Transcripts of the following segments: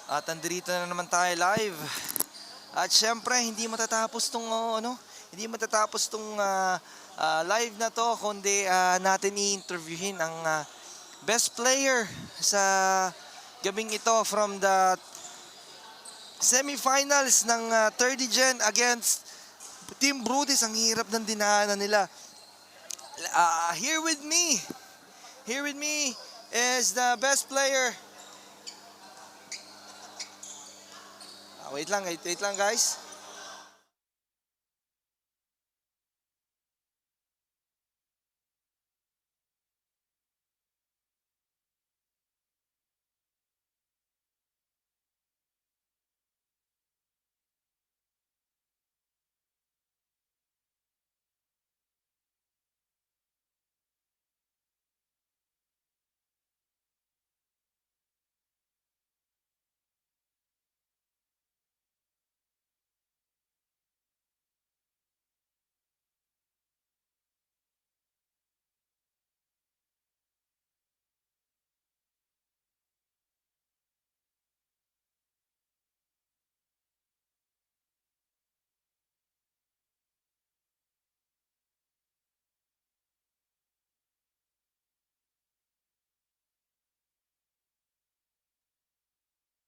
At andito na naman tayo live. At syempre, hindi matatapos tong live na to kundi natin i-interviewin ang best player sa gabing ito from the semifinals ng 30 Gen against Team Brudis. Ang hirap ng dinaanan nila. Here with me is the best player. Wait lang guys.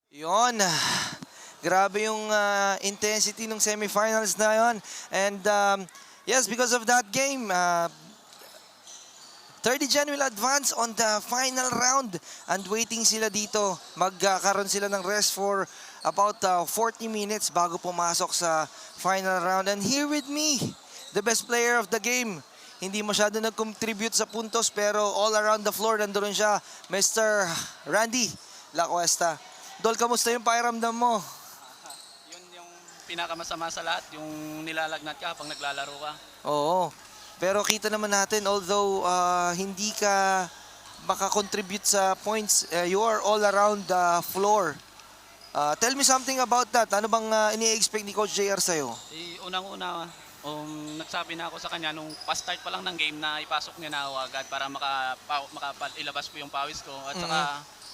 Yon. Grabe yung intensity ng semifinals na yon. And yes, because of that game, 30 Gen will advance on the final round and waiting sila dito. Magkakaroon sila ng rest for about 40 minutes bago pumasok sa final round. And here with me, the best player of the game. Hindi masyado nag-contribute sa puntos pero all around the floor nandoon siya, Mr. Randy La Cuesta. Dol, kamusta yung pakiramdam mo? Yun yung pinakamasama sa lahat, yung nilalagnat ka pag naglalaro ka. Oo. Pero kita naman natin, although hindi ka makakontribute sa points, you are all around the floor. Tell me something about that. Ano bang ini-expect ni Coach JR sa'yo? Unang-una, nagsabi na ako sa kanya nung pa-start pa lang ng game na ipasok niya na ako agad para ilabas ko yung pawis ko. At saka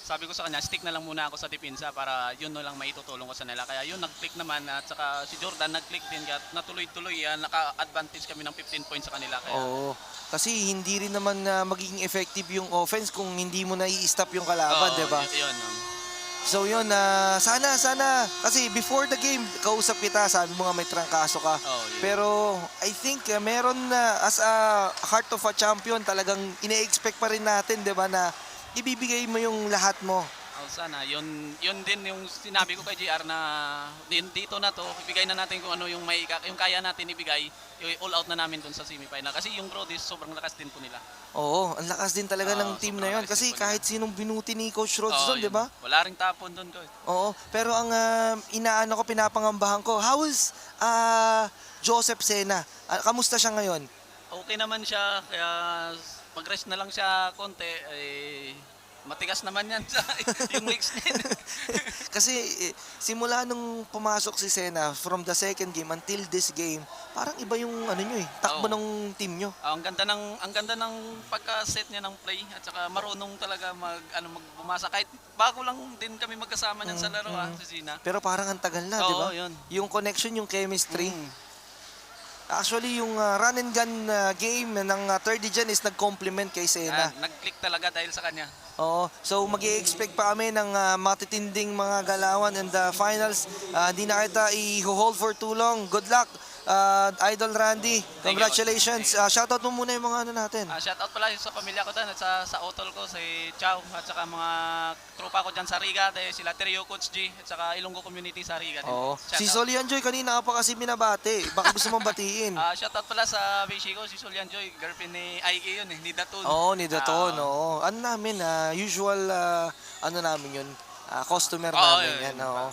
sabi ko sa kanya, stick na lang muna ako sa depensa para yun no lang maitutulong ko sa nila. Kaya yun, nag-click naman at saka si Jordan nag-click din. Kaya natuloy-tuloy yan, naka-advantage kami ng 15 points sa kanila. Kaya, Oo. Kasi hindi rin naman magiging effective yung offense kung hindi mo na i-stop yung kalaban, di ba? Yun. So yun, sana, kasi before the game, kausap kita, sabi mo nga may trangkaso ka. Pero I think meron as a heart of a champion, talagang ine-expect pa rin natin, di ba, na ibibigay mo yung lahat mo. Sana, yun din yung sinabi ko kay JR na dito na to, ibigay na natin kung ano yung kaya natin ibigay, all out na namin dun sa semifinal. Kasi yung Brodies, sobrang lakas din po nila. Oo, ang lakas din talaga ng team na yon. Kasi kahit sinong binuti ni Coach Rhodes doon, di ba? Wala ring tapon doon, Coach. Oo, pero ang pinapangambahan ko, how is Joseph Sena? Kamusta siya ngayon? Okay naman siya, kaya mag-rest na lang siya konti, matigas naman yan sa yung legs niya. Kasi simula nung pumasok si Sena from the second game until this game, parang iba yung takbo ng team nyo. Ang ganda ng pagka-set niya ng play at saka marunong talaga magbumasa kahit bago lang din kami magkasama niyan sa laro si Sena. Pero parang ang tagal na, di ba? Yun. Yung connection, yung chemistry. Actually, yung run and gun game ng 30 Gen is nag-complement kay Sena. Nag-click talaga dahil sa kanya. Oo. So, mag-i-expect pa kami ng matitinding mga galawan in the finals. Hindi na kita i-hold for too long. Good luck, Idol Randy. Congratulations. Shoutout mo muna yung mga natin. Shoutout pala sa pamilya ko dyan at sa utol ko, si Chow, at saka mga tropa ko dyan sa Riga, sila Terio Coach G, at saka Ilonggo Community sa Riga. Oo. Si Solian Joy, kanina ka pa kasi binabate. Baka gusto mong batiin. Shoutout pala sa Beshi ko, si Solian Joy, girlfriend ni Aiki yun, ni Daton. Oo, ni Daton. Oo. Ano namin, usual, namin yun, customer namin yan. Oo.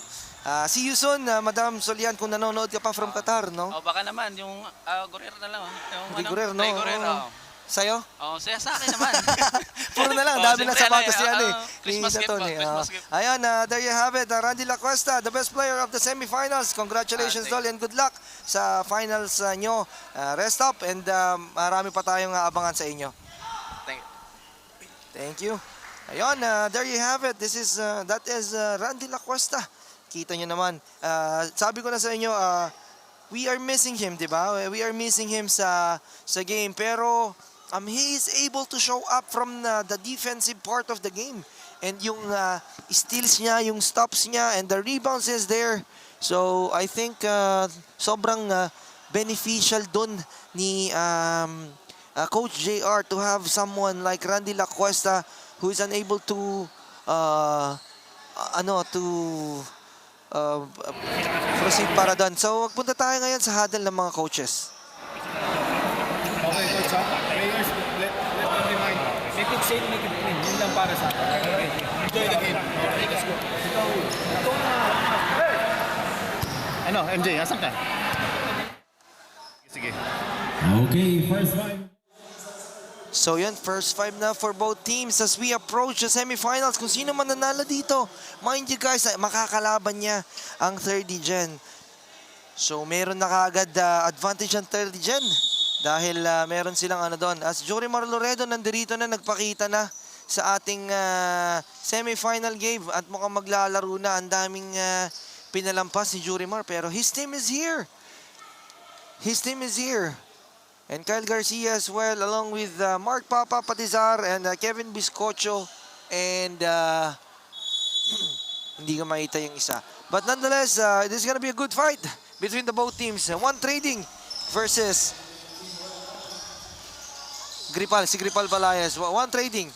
See you soon, Madam Solian, kung nanonood ka pa from Qatar, no? Baka naman, yung Guerrero na lang. Guerrero, no? Guerrero. Sa'yo? Saya sa akin naman. Puro na lang, dami na sapatos yan Christmas gift po, Christmas gift. Ayan, there you have it, Randy La Cuesta, the best player of the semifinals. Congratulations, Dol, and good luck sa finals nyo. Rest up, and marami pa tayong abangan sa inyo. Thank you. Thank you. Ayun, there you have it. That is Randy La Cuesta. Kita nyo naman. Sabi ko na sa inyo, we are missing him, di ba? We are missing him sa game. Pero he is able to show up from the defensive part of the game. And yung steals niya, yung stops niya, and the rebounds is there. So I think sobrang beneficial dun ni Coach JR to have someone like Randy La Cuesta who is unable to proceed para doon. So magpunta tayo ngayon sa huddle ng mga coaches. Okay, coach, ha? Players, let them remind. Make it safe, make it clean. Yun lang para sa akin. Okay. Enjoy the game. Okay, let's go. Ano, MJ, asan ka? Sige. Okay, first five. So yun, first five na for both teams as we approach the semifinals. Kung sino man nanalo dito, mind you guys, makakalaban niya ang 30 gen. So meron na kaagad advantage ang 30 gen dahil meron silang ano doon. As Jorimar Loredo nandirito na, nagpakita na sa ating semifinal game at mukhang maglalaro na. Ang daming pinalampas ni Jorimar pero his team is here. His team is here. And Kyle Garcia as well, along with Mark Papa Patizar and Kevin Biscocho. And hindi ko makita yung isa. But nonetheless, this is gonna be a good fight between the both teams. One trading versus Gripal, si Gripal Balayas. One trading.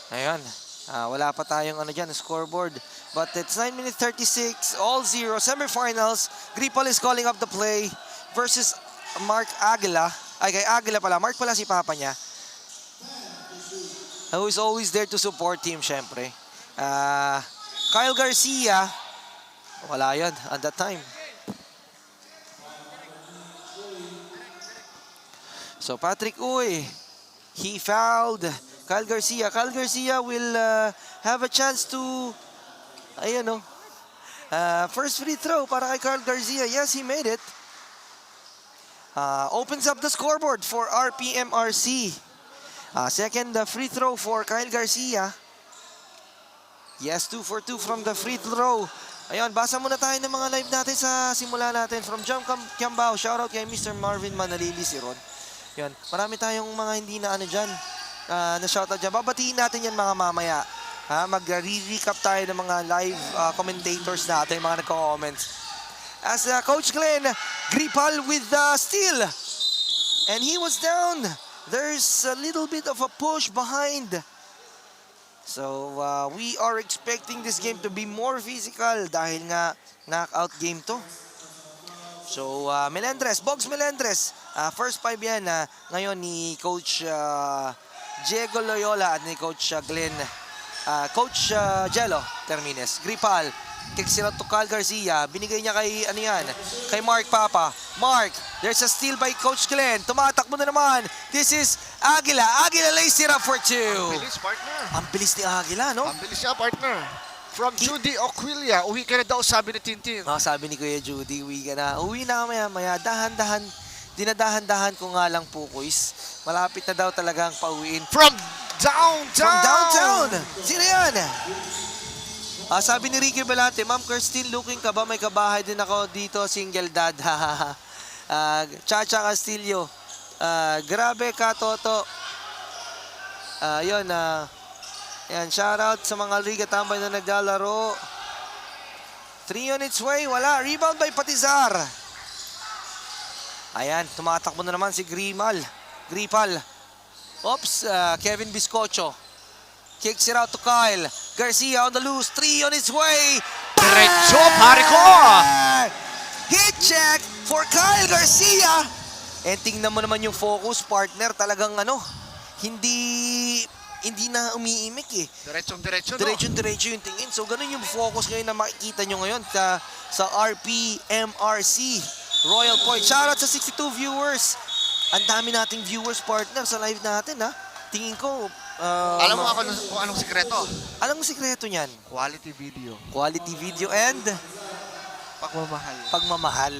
Ayan, wala pa tayong ano dyan, scoreboard. But it's 9 minutes 36, all zero, semifinals. Gripal is calling up the play versus Mark Aguila. Ay, kay Aguila pala. Mark pala si papa niya. Who is always there to support him, syempre. Kyle Garcia, wala yun at that time. So Patrick Uy, he fouled Kyle Garcia. Kyle Garcia will have a chance to, first free throw para kay Kyle Garcia. Yes, he made it. Opens up the scoreboard for RPMRC. Second free throw for Kyle Garcia. Yes, 2 for 2 from the free throw. Ayun, basa muna tayo ng mga live natin sa simula natin. From Jam Kiambao, shoutout kay Mr. Marvin Manalili, si Ron. Yun, marami tayong mga hindi na ano dyan. Na shoutout dyan. Babatiin natin yan mga mamaya. Mag-recap tayo ng mga live commentators natin, mga nagko-comments. As Coach Glenn, Gripal with the steal. And he was down. There's a little bit of a push behind. So we are expecting this game to be more physical dahil nga knockout game to. So Melendres, Bogs Melendres, first five yan ngayon ni Coach Diego Loyola at ni Coach Glenn, Coach Jello Termines. Gripal, kicks it out to Kyle Garcia. Binigay niya kay, kay Mark Papa. Mark, there's a steal by Coach Glenn. Tumatakbo na naman. This is Aguila. Aguila lays it up for two. Ang bilis, partner. Ang bilis ni Aguila, no? Ang bilis niya, partner. From Judy Oquilia, uwi ka na daw, sabi ni Tintin. Sabi ni Kuya Judy, uwi ka na. Uwi na maya-maya. Dahan-dahan. Dinadahan-dahan ko nga lang po, Kuis. Malapit na daw talagang pauwiin. From downtown! From downtown! Sino yan? Sabi ni Ricky Belante, Ma'am Kirstin, looking ka ba? May kabahay din ako dito, single dad. Chacha Castillo. Grabe ka, Toto. Yan, shoutout sa mga Liga Tambay na naglalaro. 3 on its way, wala. Rebound by Patizar. Ayan, tumatakbo na naman si Gripal. Oops, Kevin Biscocho. Kicks it out to Kyle. Garcia on the loose. 3 on its way. Diretso, pare ko! Hit check for Kyle Garcia. And tingnan mo naman yung focus, partner. Talagang hindi na umiimik eh. Diretso, no? Diretso yung tingin. So ganun yung focus ngayon na makikita nyo ngayon sa RPMRC Royal Point. Shoutout sa 62 viewers. Ang dami nating viewers, partner, sa live natin, ha. Tingin ko, Alam mo ako kung anong sikreto? Anong sikreto niyan? Quality video. Quality video and Pagmamahal. pagmamahal.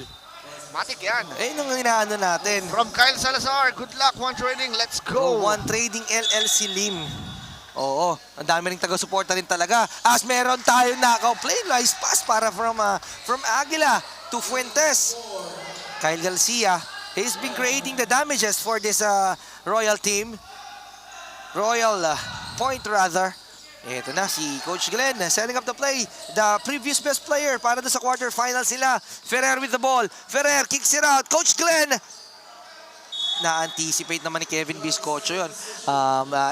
Matik yan. Eh, nung inaano natin. From Kyle Salazar, good luck, One Trading, let's go! One Trading LLC Lim. Oo, ang dami ring taga-suporta rin talaga. As meron tayo knockout play, nice pass para from Aguila to Fuentes. Kyle Garcia, he's been creating the damages for this Royal team. Royal point rather. Ito na si Coach Glenn setting up the play. The previous best player para sa quarterfinal sila. Ferrer with the ball. Ferrer kicks it out. Coach Glenn na-anticipate naman ni Kevin Biscocho yun.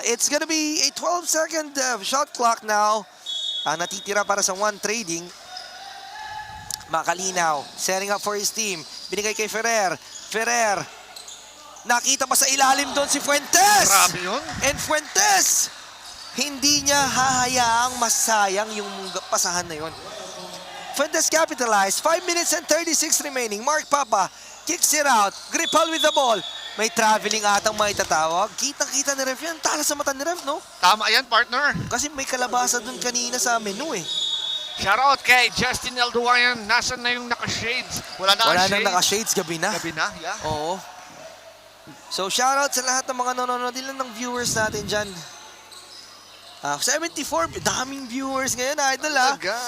It's gonna be a 12-second shot clock now. Ang natitira para sa One Trading. Makalinaw, setting up for his team. Binigay kay Ferrer. Ferrer, nakita pa sa ilalim doon si Fuentes. Grabe yun. And Fuentes, hindi niya hahayaang masayang yung pasahan na yun. Fuentes capitalized. 5 minutes and 36 remaining. Mark Papa kicks it out. Gripal with the ball. May traveling atang maitatawag. Kitang-kita ni Ref yan. Tala sa mata ni Ref, no? Tama yan, partner. Kasi may kalabasa dun kanina sa menu eh. Shoutout kay Justin Elduayan. Nasaan na yung naka-shades? Wala Wala nang naka-shades, gabi na. Gabi na, yeah. Oo. So, shoutout sa lahat ng mga nanonood. Ilan ng viewers natin dyan? 74, daming viewers ngayon, idol ha. Talaga.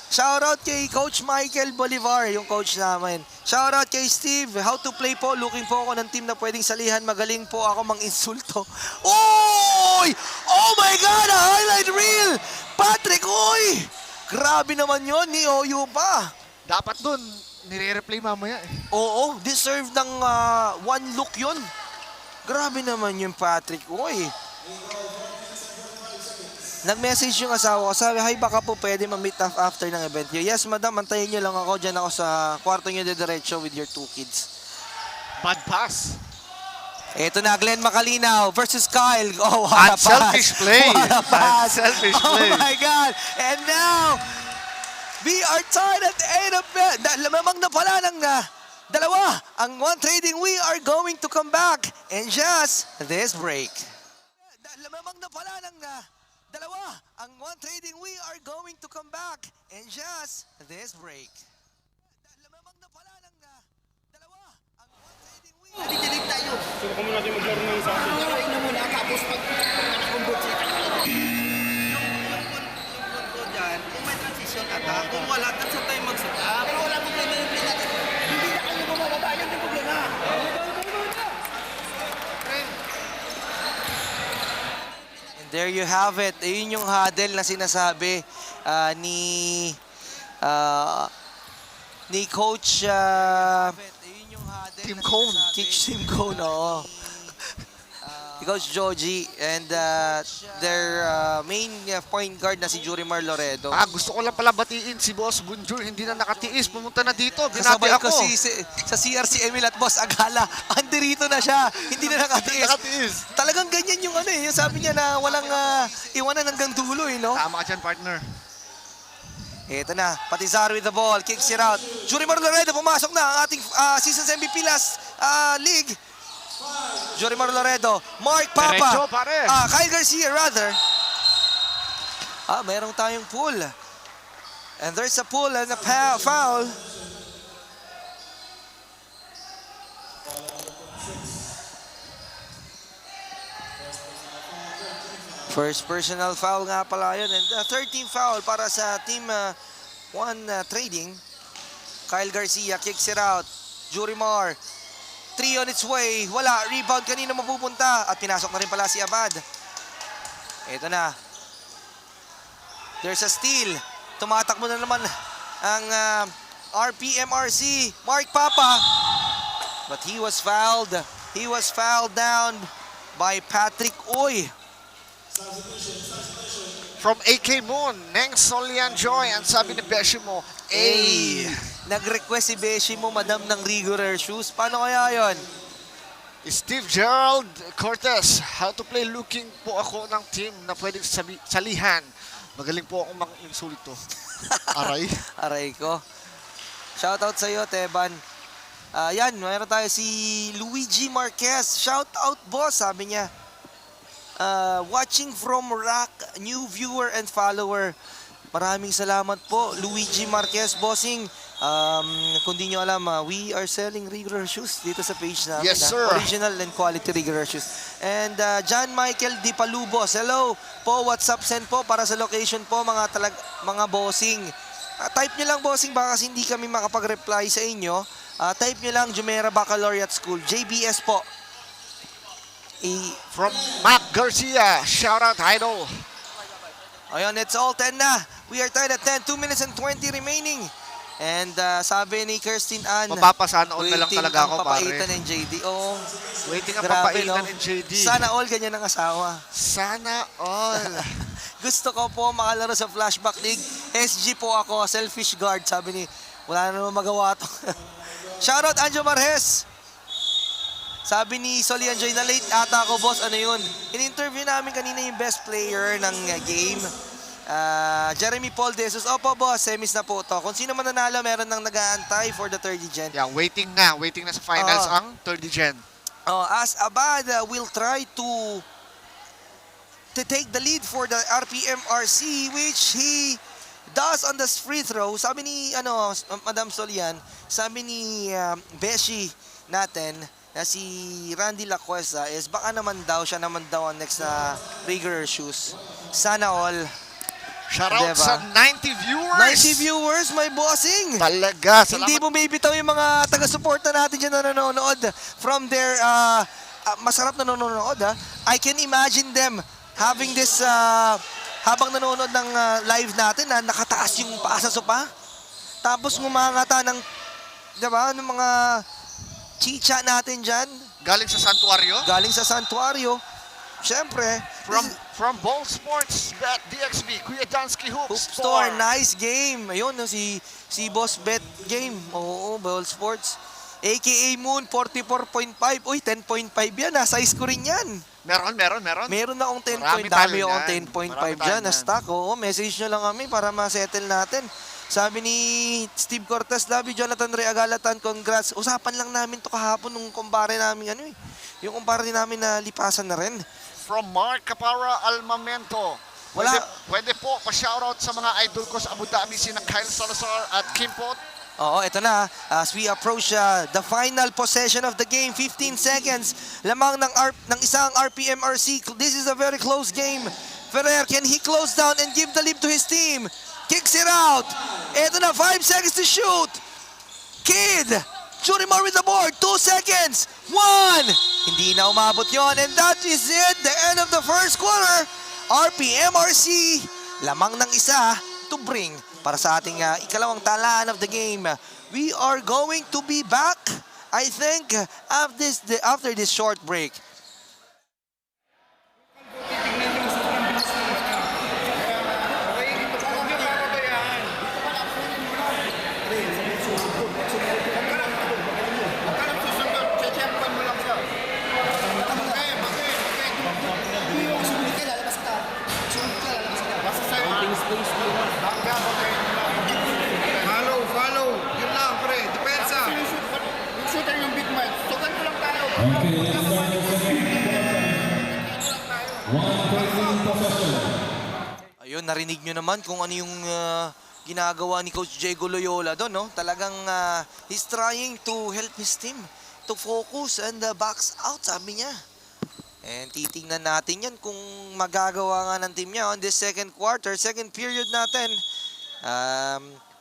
Shoutout kay Coach Michael Bolivar, yung coach namin. Shoutout kay Steve, how to play po. Looking po ako ng team na pwedeng salihan. Magaling po ako mang-insulto. Oy! Oh my God! A highlight reel! Patrick, oy! Grabe naman yon ni Oyo pa. Dapat dun, nire-replay mamaya eh. Oo, deserve ng one look yon. Grabe naman yung Patrick, oy. Nag-message yung asawa ko, sabi, "Hi, baka po pwede ma-meet up after ng event niyo." "Yes, madam, antayin niyo lang ako. Diyan ako sa kwarto niyo diretso with your 2 kids." Bad pass. Ito na, Glenn Macalinaw versus Kyle. Oh, what a pass. Unselfish play. What a pass. Unselfish play. Oh my God. And now, we are tied at 8 of it. Lamamang na pala ng dalawa. Ang One Trading, we are going to come back in just this break. Lamamang na pala ng dalawa. Ang One Trading, we are going to come back in just this break. Lamamang na pala ng dalawa. Ang One Trading, we are... Didilig tayo. Subukan mo natin maglaro ng sa akin. Laruin na muna, tapos pag nakakumbot sila tayo. Yung dyan, kung may transition attack, kung wala, that's the time mag-setup. Pero wala problema yung play natin. Hindi na kayo bumababa, yan yung problema. And there you have it. Ayun yung huddle na sinasabi ni Coach Tim Cone. Coach Tim Cone, oo. Coach Joji and their main point guard na si Jurimar Loredo. Gusto ko lang pala batiin si Boss Bunjur. Hindi na nakatiis. Pumunta na dito. Binabi Kasabay ako. ko sa CRC Emil at Boss Agala. Andirito na siya. Hindi na nakatiis. Nakatiis. Talagang ganyan yung yung sabi niya na walang iwanan hanggang dulo no? Tama ka dyan, partner. Ito na, Patizar with the ball, kicks it out. Jurimar Loredo, pumasok na ang ating season's MVP last league. Jurimar Loredo, Mark Papa. Diretso, pare. Kyle Garcia rather. Merong tayong pull. And there's a pull and a foul. First personal foul nga pala yun. And 13th foul para sa team One Trading. Kyle Garcia kicks it out. Jurimar. 3 on its way. Wala. Rebound kanina mapupunta. At pinasok na rin pala si Abad. Ito na. There's a steal. Tumatakbo na naman ang RPMRC. Mark Papa. But he was fouled. He was fouled down by Patrick Oy. From AK Moon, Neng Solian Joy, ang sabi ni Beshi mo, Nag-request si Beshi mo, madam, ng regular shoes. Paano kaya yon? Steve Gerald Cortez, how to play, looking po ako ng team na pwedeng salihan. Magaling po akong mang-insulto. Aray. Aray ko. Shoutout sa iyo, Teban. Yan, mayroon tayo si Luigi Marquez. Shoutout, boss, sabi niya. watching from Rock, new viewer and follower. Maraming salamat po, Luigi Marquez, bossing. Kung di nyo alam, we are selling regular shoes dito sa page namin. Yes, sir. Original and quality regular shoes. And John Michael Di Palubos, hello po, WhatsApp send po para sa location po, mga bossing. Type nyo lang, bossing, baka kasi hindi kami makapag-reply sa inyo. Type nyo lang, Jumeirah Baccalaureate School, JBS po. From Mac Garcia, shout out idol. Ayun, it's all 10 na. We are tied at 10, 2 minutes and 20 remaining. And sabi ni Kirsten Ann, Mapapasana all na lang waiting talaga ako, ang papaitan pare. ng JD. Oh, Waiting ang grabe, papaitan no? ng JD. Sana all ganyan ang asawa. Sana all. Gusto ko po makalaro sa Flashback League. SG po ako, selfish guard. Sabi ni, wala na naman magawa to. Shoutout Anjo Marhes. Sabi ni Solian Joy, na late ata ako, boss. Ano yun? In-interview namin kanina yung best player ng game. Jeremy Paul De Jesus. Opo, boss. Semis na po to. Kung sino man nanalo, meron nang nag-aantay for the 30 gen. Yeah, waiting na sa finals ang 30 gen. As Abad will try to take the lead for the RPMRC, which he does on the free throw. Sabi ni Madam Solian, sabi ni Beshi natin na si Randy Lacuesta is baka naman daw siya naman daw ang next na regular shoes. Sana all. Shoutout Diba? sa 90 viewers. 90 viewers, my bossing. Talaga, Hindi salamat. bumibitaw yung mga taga-suporta natin dyan na nanonood from their masarap na nanonood. I can imagine them having this habang nanonood ng live natin na nakataas yung paa sa sopa. Tapos ngumangata ng, diba, ng mga chicha natin dyan. Galing sa santuario. Galing sa santuario. Siyempre, From Ball Sports, Bet DXB, Kuya Dansky Hoop Hoop Store, nice game. Ayun, si Boss Bet Game. Oo, Ball Sports. AKA Moon, 44.5. Uy, 10.5 yan. Size ko rin yan. Meron. Meron na akong 10 Marami point. tayo Dami akong yan. 10.5 Marami tayo dyan na yan. stock. Oo, message nyo lang kami para ma-settle natin. Sabi ni Steve Cortez, love you, Jonathan Ray Agalatan, congrats. Usapan lang namin to kahapon nung kumpare namin, yung kumpare namin na lipasan na rin. From Mark Capara Almamento. Wala. Pwede po pa-shoutout sa mga idol ko sa Abu Dhabi, sina Kyle Salazar at Kim Pot. Oo, ito na. As we approach the final possession of the game, 15 seconds. Lamang ng isang RPMRC. This is a very close game. Ferrer, can he close down and give the lead to his team? Kicks it out. Ito na, 5 seconds to shoot. Kid, Jurimar with the board. 2 seconds. 1. Hindi na umabot yon. And that is it. The end of the first quarter. RPMRC, lamang ng isa to bring para sa ating ikalawang talaan of the game. We are going to be back, I think, after this short break. Follow. Yun lang, pre. Depensa. Yung shooter yung big man. Tugan ko lang tayo. Okay, let's start the second quarter. 1 possession. Ayun, narinig nyo naman kung ano yung ginagawa ni Coach Diego Loyola doon, no? Talagang he's trying to help his team to focus and backs out, sabi niya. And titingnan natin yan kung magagawa nga ng team niya on this second quarter, second period natin.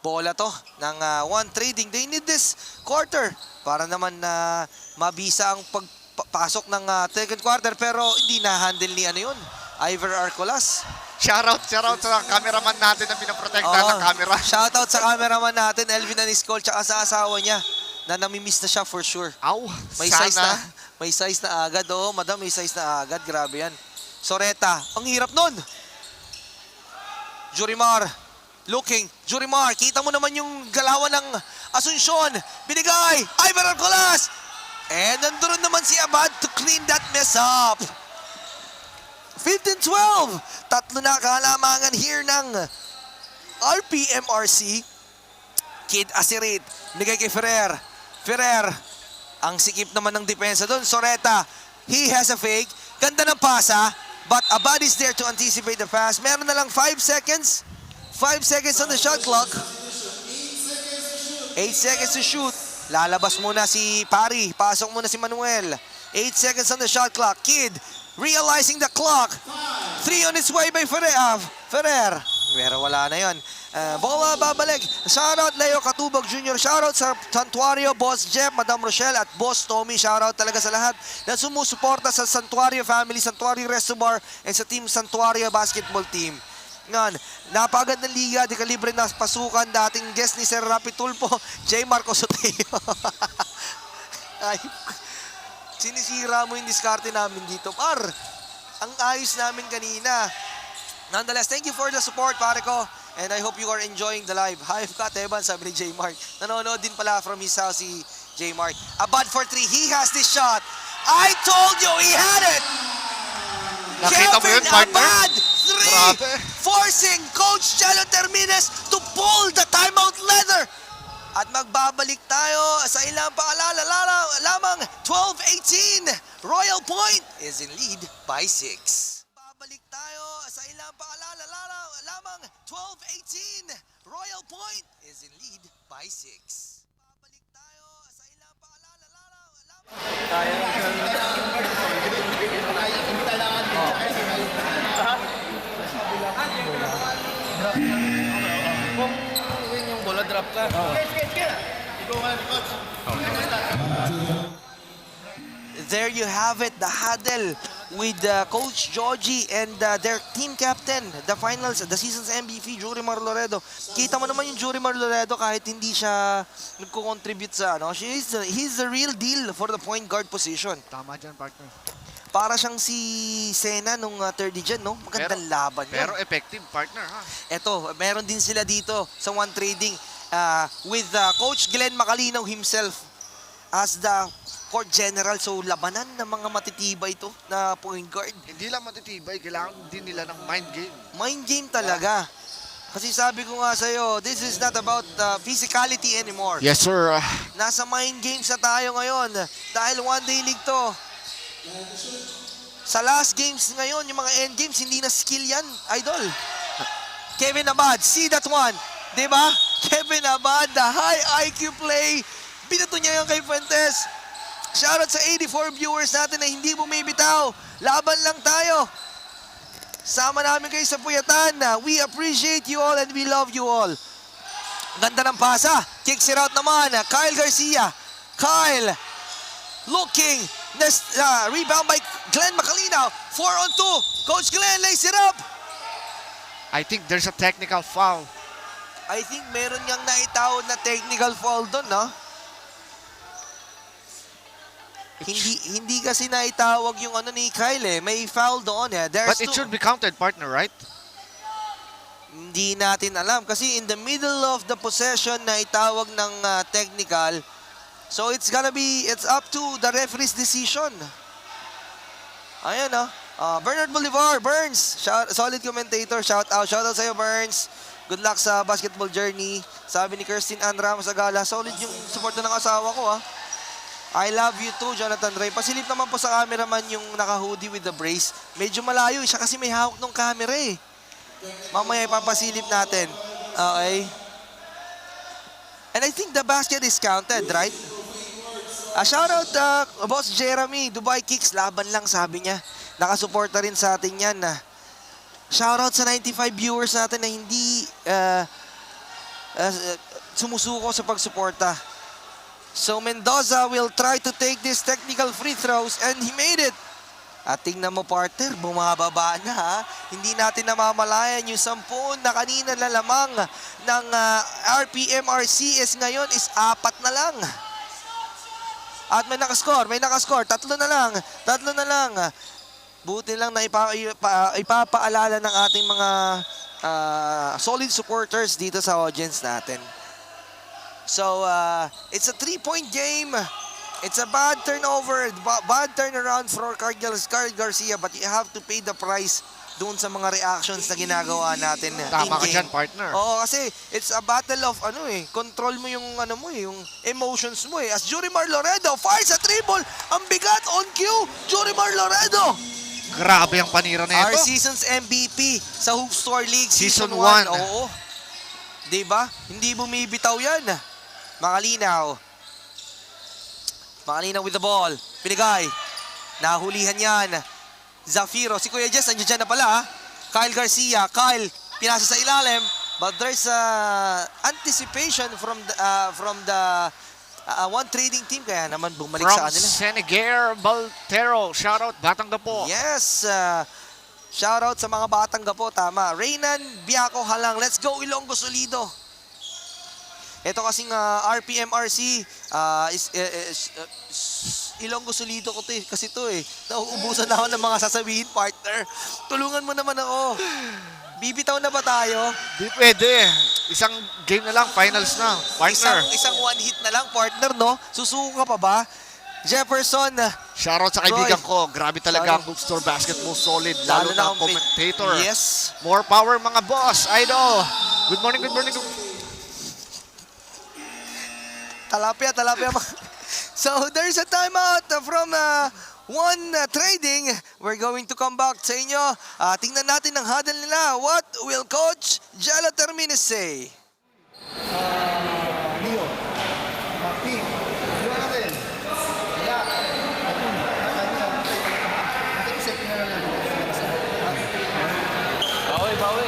Bola to ng one trading. They need this quarter para naman na mabisa ang pagpasok ng second quarter, pero hindi na-handle ni yun, Ivor Arcolas. Shoutout sa cameraman natin na pinaprotektahan ng camera. Shoutout sa cameraman natin, Elvin Aniscol, tsaka sa asawa niya na namimiss na siya for sure. Aw, May size na agad. Oo, madam, may size na agad. Grabe yan. Soreta, ang hirap nun. Jurimar, looking. Jurimar, kita mo naman yung galawan ng Asuncion. Binigay, Ivor Arcolas. And nandun naman si Abad to clean that mess up. 15-12. Tatlo na kalamangan here ng RPMRC. Kid Asirit, binigay kay Ferrer. Ferrer, ang sikip naman ng depensa doon. Soreta, he has a fake. Ganda ng pasa. But Abad is there to anticipate the pass. Meron na lang 5 seconds. 5 seconds on the shot clock. 8 seconds to shoot. Lalabas muna si Pari. Pasok muna si Manuel. 8 seconds on the shot clock. Kid realizing the clock. 3 on its way by Ferrer. Pero wala na yun. Bola babalik. Shoutout Leo Katubag Jr. Shoutout sa Santuario, Boss Jeff, Madam Rochelle at Boss Tommy. Shoutout talaga sa lahat na sumusuporta sa Santuario family, Santuario Resto Bar, and sa Team Santuario Basketball Team. Ngayon, napagad ng liga, di kalibre na pasukan, dating guest ni Sir Rapi Tulpo, J. Marcos Oteo. Ay, sinisira mo yung diskarte namin dito. Par, ang ayos namin kanina. Nonetheless, thank you for the support, pare ko. And I hope you are enjoying the live. Hi, Kat Evan, sabi ni J. Mark. Nanonood din pala from his house si J. Mark. Abad for 3, he has this shot. I told you, he had it! Nakita mo yun, partner? Abad, 3, Grabe. forcing Coach Chelo Termines to pull the timeout leather. At magbabalik tayo sa ilang paalala lamang 12-18. Royal Point is in lead by 6. Babalik tayo sa ilang paalala lamang 12-18. Royal Point is in lead by 6. Babalik tayo sa ilang paalala lamang. Kung win yung bola, drop ka. There you have it, the huddle with Coach Georgie and their team captain, the finals, the season's MVP, Jurimar Loredo. Kita mo naman yung Jurimar Loredo kahit hindi siya nagko-contribute sa ano. He's the real deal for the point guard position. Tama dyan, partner. Para siyang si Sena nung third gen, no? Magandang laban yun. Pero effective, partner, ha? Eto, meron din sila dito sa One Trading with Coach Glenn Macalinaw himself as the court general. So, labanan ng mga matitibay ito na point guard. Hindi lang matitibay, kailangan din nila ng mind game. Mind game talaga. Kasi sabi ko nga sa'yo, this is not about physicality anymore. Yes, sir. Nasa mind games na tayo ngayon dahil one day league to. Sa last games ngayon, yung mga end games, hindi na skill yan, idol. Kevin Abad, see that one. Diba? Kevin Abad, the high IQ play. Binato niya yung kay Fuentes. Shoutout sa 84 viewers natin na hindi bumibitaw. Laban lang tayo. Sama namin kayo sa puyatan. We appreciate you all and we love you all. Ganda ng pasa. Kicks it out naman. Kyle Garcia. Kyle looking. Rebound by Glenn Macalinaw. 4-on-2. Coach Glenn lays it up. I think there's a technical foul. I think meron niyang naitawad na technical foul doon, no? Hindi kasi naitawag yung ano ni Kyle eh. May foul doon eh. But it should be counted, partner, right? Hindi natin alam. Kasi in the middle of the possession na itawag ng technical. So it's up to the referee's decision. Ayan Bernard Bolivar, Burns. Solid commentator. Shout out sa'yo, Burns. Good luck sa basketball journey. Sabi ni Kirsten Ann Ramos Agala, solid yung support ng asawa ko I love you too, Jonathan Ray. Pasilip naman po sa cameraman yung naka-hoodie with the brace. Medyo malayo, siya kasi may hawak ng camera eh. Mamaya ipapasilip natin. Okay. And I think the basket is counted, right? Shoutout Boss Jeremy, Dubai Kicks, laban lang sabi niya. Nakasuporta rin sa atin yan. Shoutout sa 95 viewers natin na hindi sumusuko sa pagsuporta. So Mendoza will try to take these technical free throws and he made it. At tingnan mo partner, bumababa na Hindi natin namamalayan yung 10 na kanina na lamang ng RPM RCS ngayon is 4 na lang. At may nakascore, 3 na lang. Buti lang na ipapaalala ng ating mga solid supporters dito sa audience natin. So, it's a 3-point game. It's a bad turnover, bad turnaround for Carl Garcia, but you have to pay the price doon sa mga reactions na ginagawa natin Tama ka in-game. dyan, partner. Oo, kasi it's a battle of control mo yung yung emotions mo As Jurimar Loredo fires a triple, ang bigat on cue, Jurimar Loredo. Grabe ang panira na Our ito. season's MVP sa Hoop Store League Season Season 1. 1. Oo. Diba? Hindi bumibitaw yan. Makalinaw. Makalinaw with the ball. Pinigay. Nahulihan yan. Zafiro. Si Kuya Jess, nandiyan na pala. Kyle Garcia. Kyle, pinasa sa ilalim. But there's anticipation from the one trading team. Kaya naman bumalik From sa kanila. Senegal Baltero. Shoutout, Batang Gapo. Yes. Shoutout sa mga batang gapo. Tama. Reynan Biaco Halang. Let's go Ilonggo Solido. Ito kasing RPMRC Ilonggo Solido ko to eh. Kasi to eh. Nauubusan na ako ng mga sasabihin, partner. Tulungan mo naman ako. Bibitaw na ba tayo? Di pwede. Isang game na lang, finals na. Partner. Isang one hit na lang, partner, no? Susuko ka pa ba? Jefferson. Shoutout sa kaibigan Roy. ko. Grabe talaga ang Hoop Store Basketball. Solid. Lalo na ang commentator. Yes. More power mga boss. Idol. Good morning, good morning. Talapia. So there's a timeout from one trading. We're going to come back sa inyo. Tingnan natin ang huddle nila. What will Coach Jello Termines say? Leo. Maki. Iwan natin. Kaya. Natin set na lang natin. Bawi.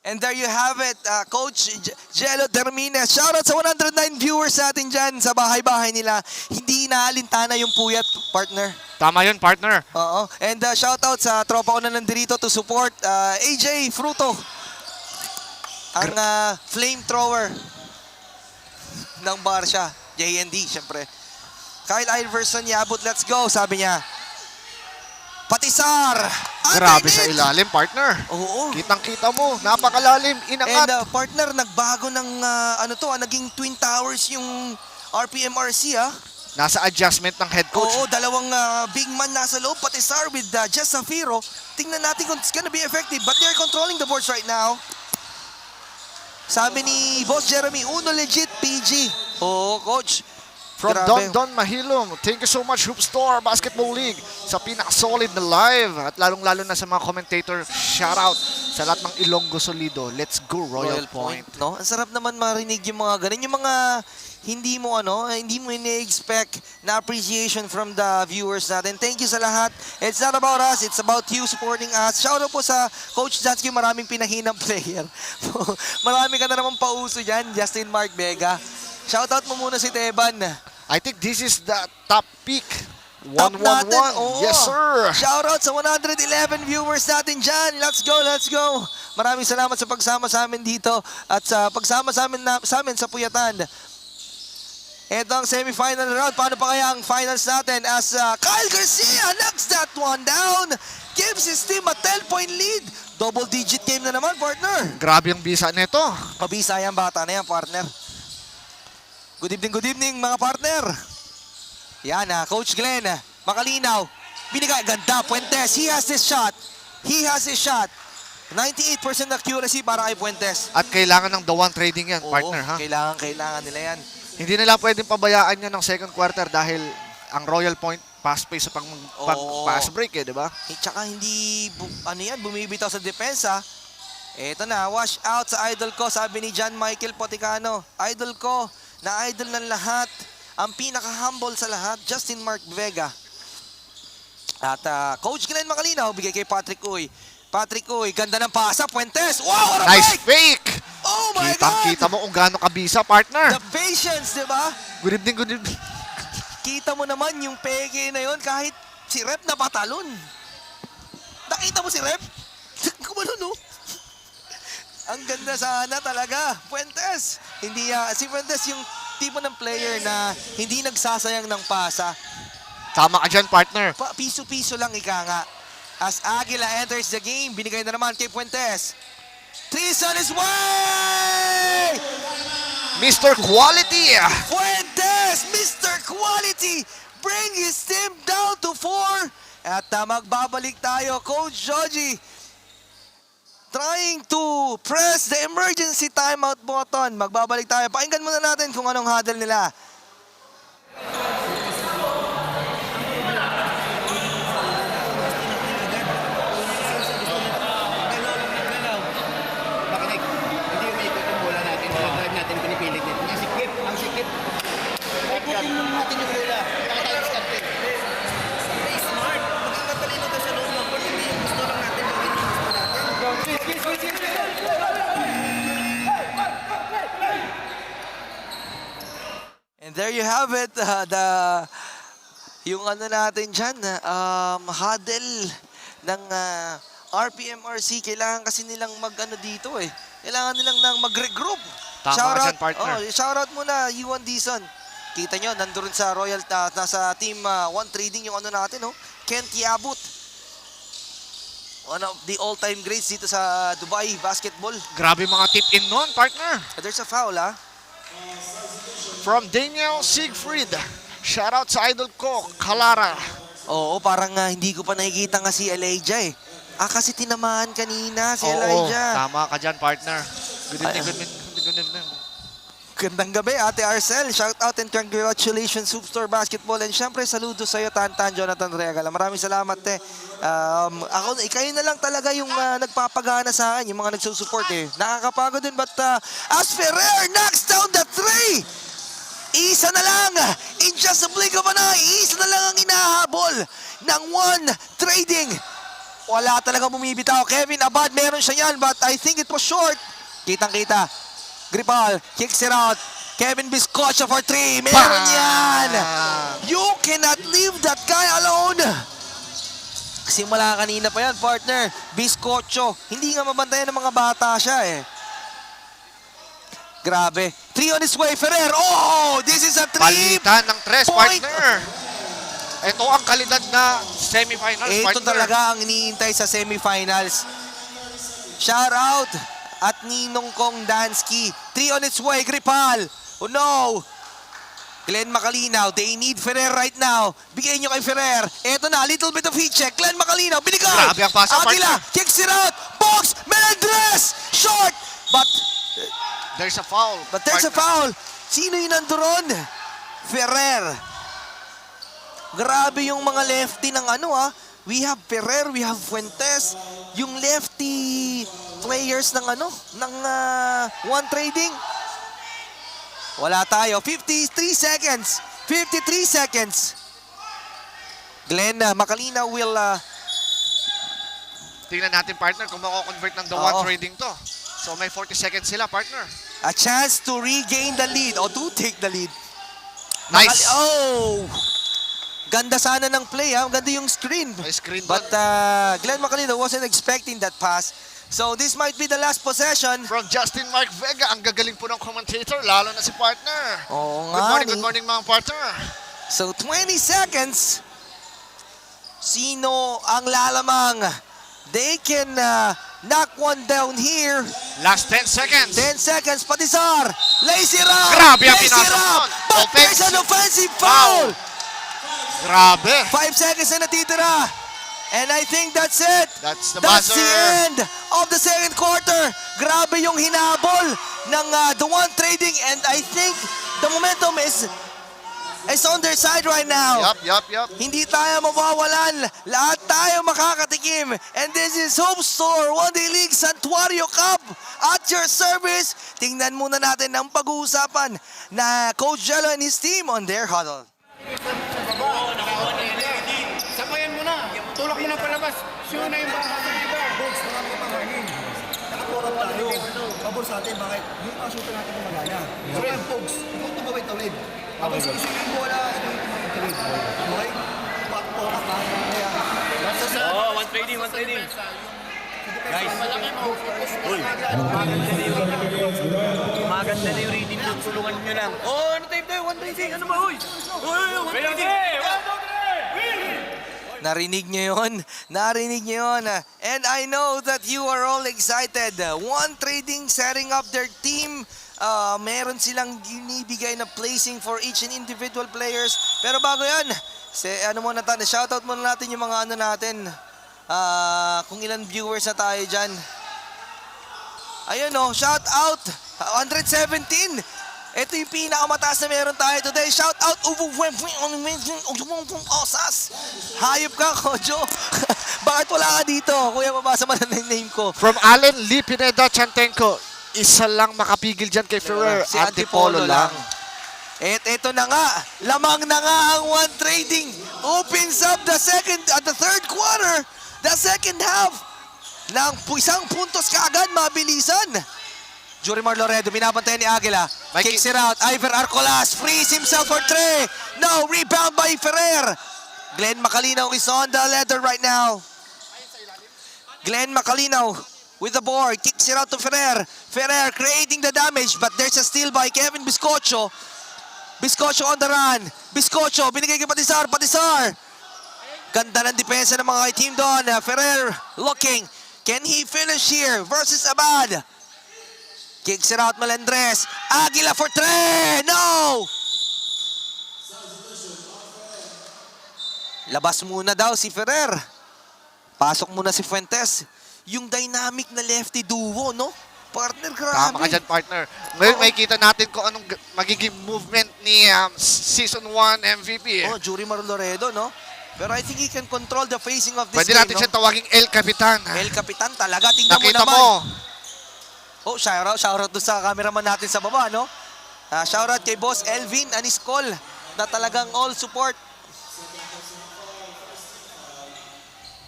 And there you have it, Coach Jello Termines. Shoutout sa 109 viewers natin dyan sa bahay-bahay nila. Hindi inaalintana yung puyat, partner. Tama yun, partner. Oo. And shoutout sa tropa ko na nandito to support AJ Fruto. Ang flamethrower ng Barcia. JND, syempre. Kyle Iverson, yabot, let's go, sabi niya. Patisar! Grabe sa Underneath! ilalim, partner. Oo. Kitang-kita mo. Napakalalim. And Inangat. partner, nagbago ng naging Twin Towers yung RPMRC Nasa adjustment ng head coach. Oo, dalawang big man nasa loob, Patisar with Jess Zafiro. Tingnan natin kung it's gonna be effective, but they're controlling the boards right now. Sabi ni Boss Jeremy, uno legit PG. Oo, coach. From Grabe. Don Mahilom, thank you so much Hoop Store Basketball League sa pinaka-solid na live at lalong-lalo na sa mga commentator. Shoutout sa lahat ng Ilonggo Solido. Let's go Royal Point. No? Ang sarap naman marinig yung mga ganun. Yung mga hindi mo ini-expect na appreciation from the viewers natin. Thank you sa lahat. It's not about us, it's about you supporting us. Shoutout po sa Coach Jansky, maraming pinahinang player. Marami ka na naman pauso dyan, Justin Mark Vega. Shoutout mo muna si Teban. I think this is the top pick. Top 111. natin, oo. Yes, sir. Shoutout sa 111 viewers natin dyan. Let's go. Maraming salamat sa pagsama sa amin dito at sa pagsama sa amin sa Puyatan. Ito ang semifinal round. Paano pa kaya ang finals natin as Kyle Garcia knocks that one down. Gives his team a 10-point lead. Double-digit game na naman, partner. Grabe ang bisa nito. Mabisa yan, bata na yan, partner. Good evening, mga partner. Yan Coach Glenn, makalinaw. Binigay, ganda, Puentes. He has his shot. 98% accuracy para kay Puentes. At kailangan ng the one trading yan, Oo, partner. Ha? Kailangan nila yan. Hindi nila pwedeng pabayaan yan ng second quarter dahil ang Royal Point fast pace sa pass break di ba? Tsaka hindi, bumibitaw sa depensa. Eto na, wash out sa idol ko, sabi ni John Michael Poticano. Idol ko, na idol ng lahat, ang pinaka-humble sa lahat, Justin Mark Vega. At Coach Glenn Makalinaw, bigay kay Patrick Uy. Patrick Uy, ganda ng pasa, Puentes. Wow, what a Nice fake! fake! Oh my God! Kitang-kita mo kung gaano kabisa, partner. The patience, di ba? Good evening. Kita mo naman yung peke na yon kahit si Rep na patalon. Nakita mo si Rep? Kumano, no? Ang ganda sana talaga. Puentes. Si Puentes yung tipo ng player na hindi nagsasayang ng pasa. Tama ka dyan, partner. Piso-piso lang ika nga. As Aguila enters the game, binigay na naman kay Puentes. Three's on his way! Mr. Quality! Fuentes, Mr. Quality, bring his team down to 4. At magbabalik tayo, Coach Joji. trying to press the emergency timeout button. Magbabalik tayo. Pakinggan muna natin kung anong huddle nila. Makinig, hindi umiikot yung bola natin. Drive natin, pinipilit nito. Ang sikip, ang sikip. Ikutin mo natin yung bola. Kaya tayo diskarte. Stay smart. Maging matalino ka sa loob ng court. Hindi yung gusto lang natin gawin yung gusto natin. And there you have it. Yung ano natin dyan, huddle ng RPMRC. Kailangan kasi nilang mag-ano dito eh. Kailangan nilang nang mag-regroup. Tama ka dyan, partner. Shoutout muna, Yuan Dizon. Kita nyo, nandun sa Royal, nasa Team 1 Trading yung ano natin, no? Kent Yabut. One of the all-time greats dito sa Dubai basketball. Grabe mga tip-in nun, partner. There's a foul, ha? From Daniel Siegfried. Shoutout sa idol ko, Kalara. Oo, parang hindi ko pa nakikita nga si Elijah eh. Kasi tinamaan kanina si Oo, Elijah. tama ka dyan, partner. Good evening, Ay, good evening. Gandang gabi, Ate Arcel. Shout out and congratulations, Superstore Basketball. And syempre, saludo sa'yo, Tantan, Jonathan Regala. Maraming salamat, te. Kayo na lang talaga yung nagpapagana sa akin, yung mga nagsusupport eh. Nakakapagod din, but as Ferrer knocks down the three, isa na lang, in just a blink of an eye, isa na lang ang inahabol ng One Trading. Wala talaga bumibitaw. Kevin Abad, meron siya yan, but I think it was short. Kitang-kita. Gripal, kicks it out. Kevin Biscocho for three. Meron yan. You cannot leave that guy alone. Simula kanina pa yan, partner. Biscocho. Hindi nga mabantayan ng mga bata siya eh. Grabe. Three on his way, Ferrer. Oh, this is a three. Palitan ng tres, point. partner. Ito ang kalidad na semifinals, Ito partner. talaga ang iniintay sa semifinals. Shout out at Ninong Kong Dansky. Three on its way, Gripal. Oh no. Glenn Macalinaw, they need Ferrer right now. Bigay nyo kay Ferrer. Ito na, little bit of heat check. Glenn Macalinaw, binigay. Grabe ang pasa, Aguila, partner. kicks it out. Box, Melendres. Short. There's a foul. But there's a foul. Sino yung nandoon? Ferrer. Grabe yung mga lefty ng ano ah. We have Ferrer, we have Fuentes. Yung lefty players ng ano, ng One Trading. Wala tayo. 53 seconds. 53 seconds. Glenn Macalina will... Tingnan natin, partner, kung mako-convert ng the Oo. One Trading to. So may 40 seconds sila, partner. a chance to regain the lead or to take the lead. Nice. Oh! Ganda sana ng play, ha? Ganda yung screen. May screen But Glenn Macalino wasn't expecting that pass. So this might be the last possession. From Justin Mark Vega, ang gagaling po ng commentator, lalo na si partner. Oo Good morning mga partner. So 20 seconds. Sino ang lalamang? They can knock one down here. Last 10 seconds. 10 seconds, Patizar. Lazy Ram. Grabe ang Lazy pinasok Ram. nun. But there's an offensive foul. Grabe. 5 seconds na natitira. And I think that's it. That's the That's buzzer. the end of the second quarter. Grabe yung hinabol ng the One Trading, and I think the momentum is on their side right now. Yup. Hindi tayo mawawalan. Lahat tayo makakatikim. And this is Hope Store One Day League Santuario Cup at your service. Tingnan muna natin ang pag-uusapan na Coach Jello and his team on their huddle. Sabayan mo na. Tulak mo na palabas. Sino na yung makakasal dito? Box, marami ka pang hangin. Nakaporap tayo. Pabor sa atin, bakit? Yung pasuta natin gumagana. So yung Box, ikaw tumawid-tawid. Habang sa isip yung bola, ito yung tumawid-tawid. Okay? Porap na. Kaya, Oh, one trading. Guys, maganda na yung reading nyo. Tulungan nyo lang. Oh, ano tayo? One trading. Ano ba, huy? One trading. Narinig niyo yun. And I know that you are all excited. One Trading setting up their team. Meron silang binibigay na placing for each and individual players. Pero bago yan, shoutout muna natin yung mga ano natin. Kung ilan viewers na tayo dyan. Ayun oh, shout out. 117. Ito yung pinakamataas na meron tayo today. Shout out. Osas. Hayop ka, Kojo. Bakit wala ka dito? Kuya, mabasa man ang name ko. From Allen Lee Pineda Chantenko, isa lang makapigil dyan kay Ferrer. Si Antipolo lang. Ito na nga. Lamang na nga ang one trading. Opens up the third quarter. The second half. Lang isang puntos kaagad, mabilisan. Jorimar Loredo, binabantayan ni Aguila. Kicks it out. Iver Arcolas frees himself for three. No, rebound by Ferrer. Glenn Macalinaw is on the ladder right now. Glenn Macalinaw with the board. Kicks it out to Ferrer. Ferrer creating the damage, but there's a steal by Kevin Biscocho. Biscocho on the run. Biscocho, binigay kay Patisar. Patisar. Ganda ng depensa ng mga team doon. Ferrer looking. Can he finish here versus Abad? Kicks it out Melendres. Aguila for three. No! Labas muna daw si Ferrer. Pasok muna si Fuentes. Yung dynamic na lefty duo, no? Partner, grabe. Tama ka dyan, partner. Ngayon, may kita natin kung anong magiging movement ni Season 1 MVP. Oh, Jorimar Loredo, no? Pero I think he can control the facing of this Pwede game, natin no? siya tawaging El Capitan. El Capitan talaga. Tingnan Nakita mo naman. mo. Oh, shoutout doon sa cameraman natin sa baba, no? Shoutout kay Boss Elvin Aniscol na talagang all support.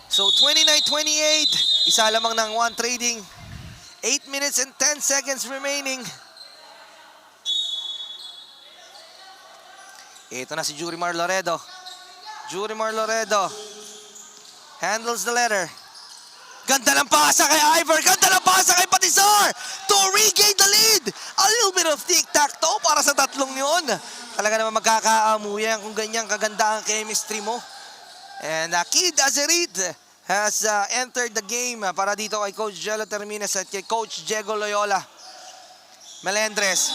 So, 29-28. Isa lamang ng one trading. 8 minutes and 10 seconds remaining. Ito na si Jorimar Loredo. Jorimar Loredo handles the letter. Ganda ng pasa kay Iver. Ganda ng pasa kay Patisar to regain the lead. A little bit of tic-tac-toe para sa tatlong yun. Talaga naman magkakaamuyan kung ganyan kaganda ang chemistry mo. And Kid Azerit has entered the game para dito kay Coach Jello Termines at kay Coach Diego Loyola. Melendres.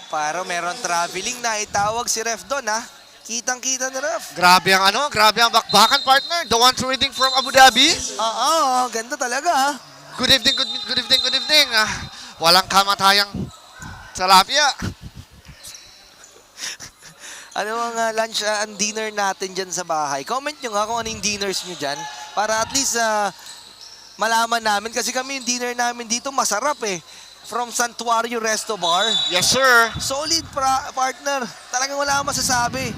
Pero meron traveling na itawag si Ref doon, ha? Kitang-kita ni Ref. Grabe ang bakbakan, partner. The one trading from Abu Dhabi. Oo, ganda talaga, ha? Good evening, good evening. Walang kamatayang salapia. Ano ang lunch and dinner natin dyan sa bahay? Comment nyo nga kung ano yung dinners nyo dyan. Para at least malaman namin. Kasi kami yung dinner namin dito masarap eh. From Santuario Resto Bar. Yes, sir. Solid partner. Talagang wala akong masasabi.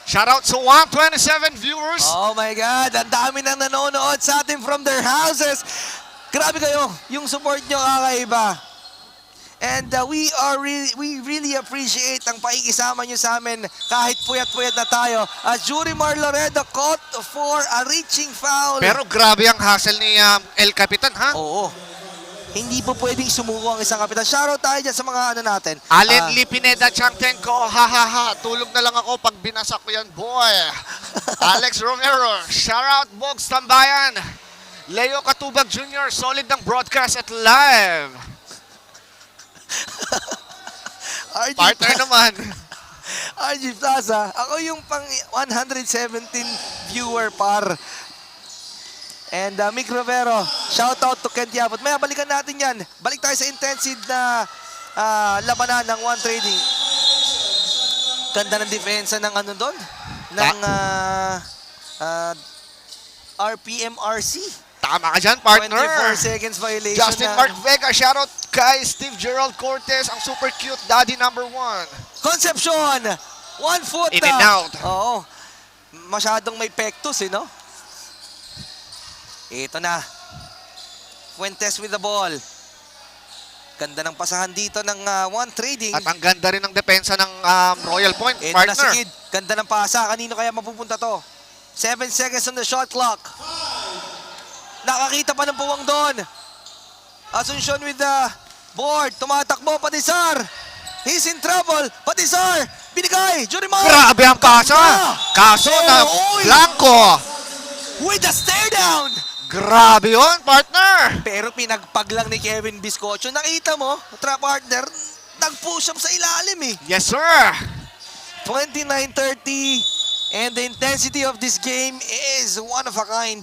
Shoutout sa 127 viewers. Oh my God. Ang dami nang nanonood sa atin from their houses. Grabe kayo. Yung support nyo kakaiba. And we really appreciate ang pakikisama nyo sa amin kahit puyat-puyat na tayo. As Jorimar Loredo caught for a reaching foul. Pero grabe ang hustle ni El Capitan, ha? Oo. Hindi po pwedeng sumuko ang isang kapitan. Shoutout tayo dyan sa mga ano natin. Allen Lee Pineda Changtenko, ha. Tulog na lang ako pag binasak ko yan, boy. Alex Romero, shoutout Bogs Tambayan. Leo Katubag Jr., solid ng broadcast at live. Partner naman. RG Plaza, ako yung pang 117 viewer par. And Mick Rivero, shout out to Kent Yabot. Maya balikan natin yan. Balik tayo sa intensive na labanan ng one trading. Ganda ng depensa ng ano doon? Ng RPMRC. Tama ka dyan, partner. 24 seconds violation Justin na. Mark Vega, shoutout kay Steve Gerald Cortez, ang super cute daddy number 1. Concepcion! 1 foot. In and out. Oo. Masyadong may pectus, no? Ito na. Fuentes with the ball. Ganda ng pasahan dito ng one trading. At ang ganda rin ng depensa ng Royal Point, Ito partner. na si Kid. Ganda ng pasa. Kanino kaya mapupunta to? 7 seconds on the shot clock. Nakakita pa ng puwang doon. Asuncion with the board. Tumatakbo. Patisar. He's in trouble. Patisar. Binigay. Jorimar. Grabe ang pasa. Kaso na Oy. blanco. With the stare down. Grabe yun, partner. Pero pinagpag lang ni Kevin Biscocho. Nakita mo, partner, nag-push up sa ilalim eh. Yes, sir. 29-30. And the intensity of this game is one of a kind.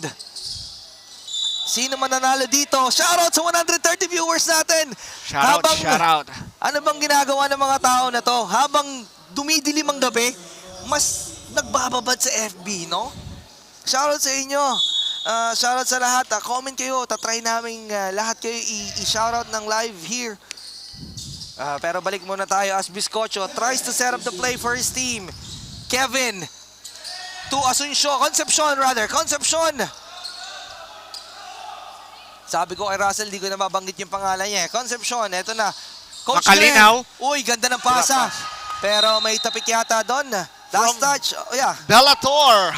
Sino mananalo dito? Shoutout sa 130 viewers natin. Shoutout. Ano bang ginagawa ng mga tao na to? Habang dumidilim ang gabi, mas nagbababad sa FB, no? Shoutout sa inyo. Shoutout sa lahat. Comment kayo. Tatry namin lahat kayo i-shoutout ng live here. Pero balik muna tayo as Bizcocho tries to set up the play for his team. Kevin to Concepcion. Sabi ko kay Russell, di ko na mabanggit yung pangalan niya. Concepcion, eto na. Coach Makalinaw. Glenn. Uy, ganda ng pasa. Pero may tapik yata doon. Last touch. Oh, yeah. Bellator.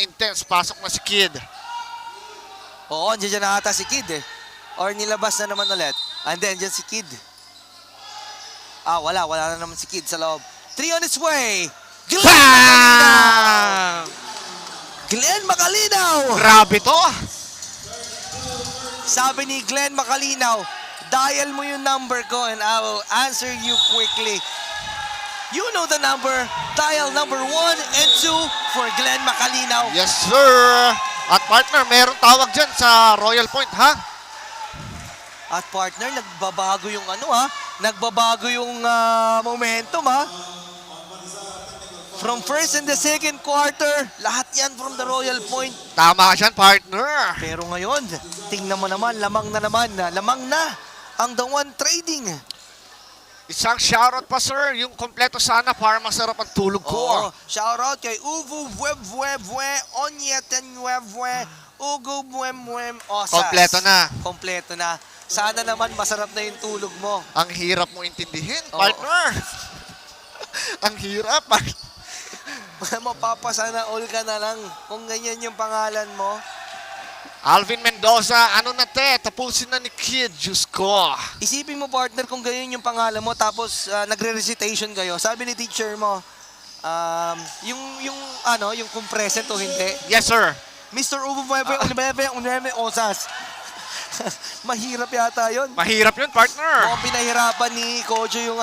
Intense. Pasok na si Kid. Oo, andyan na ata si Kid eh. Or nilabas na naman ulit. And then, andyan si Kid. Wala na naman si Kid sa loob. 3 on its way. Bam! Glenn Makalinaw. Grabe to. Sabi ni Glenn Makalinaw, dial mo yung number ko and I will answer you quickly. You know the number. Dial number 1 and 2 for Glenn Makalinaw. Yes, sir. At partner, merong tawag dyan sa Royal Point, ha? At partner, nagbabago yung nagbabago yung momentum, ha? From first and the second quarter, lahat yan from the Royal Point. Tama ka dyan, partner. Pero ngayon, tingnan mo naman, lamang na ang The One Trading. Isang shoutout pa, sir. Yung kompleto sana para masarap ang tulog ko. Oo. Shoutout kay Uvu Webwebwe, Onyetenwebwe, Ugo Buemwem Osas. Kompleto na. Sana naman masarap na yung tulog mo. Ang hirap mo intindihin, Oo. partner. Ang hirap. Mapapasana all ka na lang kung ganyan yung pangalan mo. Alvin Mendoza, ano na tapusin na ni Kid, Diyos ko. Isipin mo, partner, kung ganyan yung pangalan mo tapos nagre-recitation kayo. Sabi ni teacher mo, yung kung present o hindi. Yes, sir. Mr. Ubu Unebe Osas. Mahirap yata yun. Mahirap yun, partner. Mukhang pinahirapan ni Kojo yung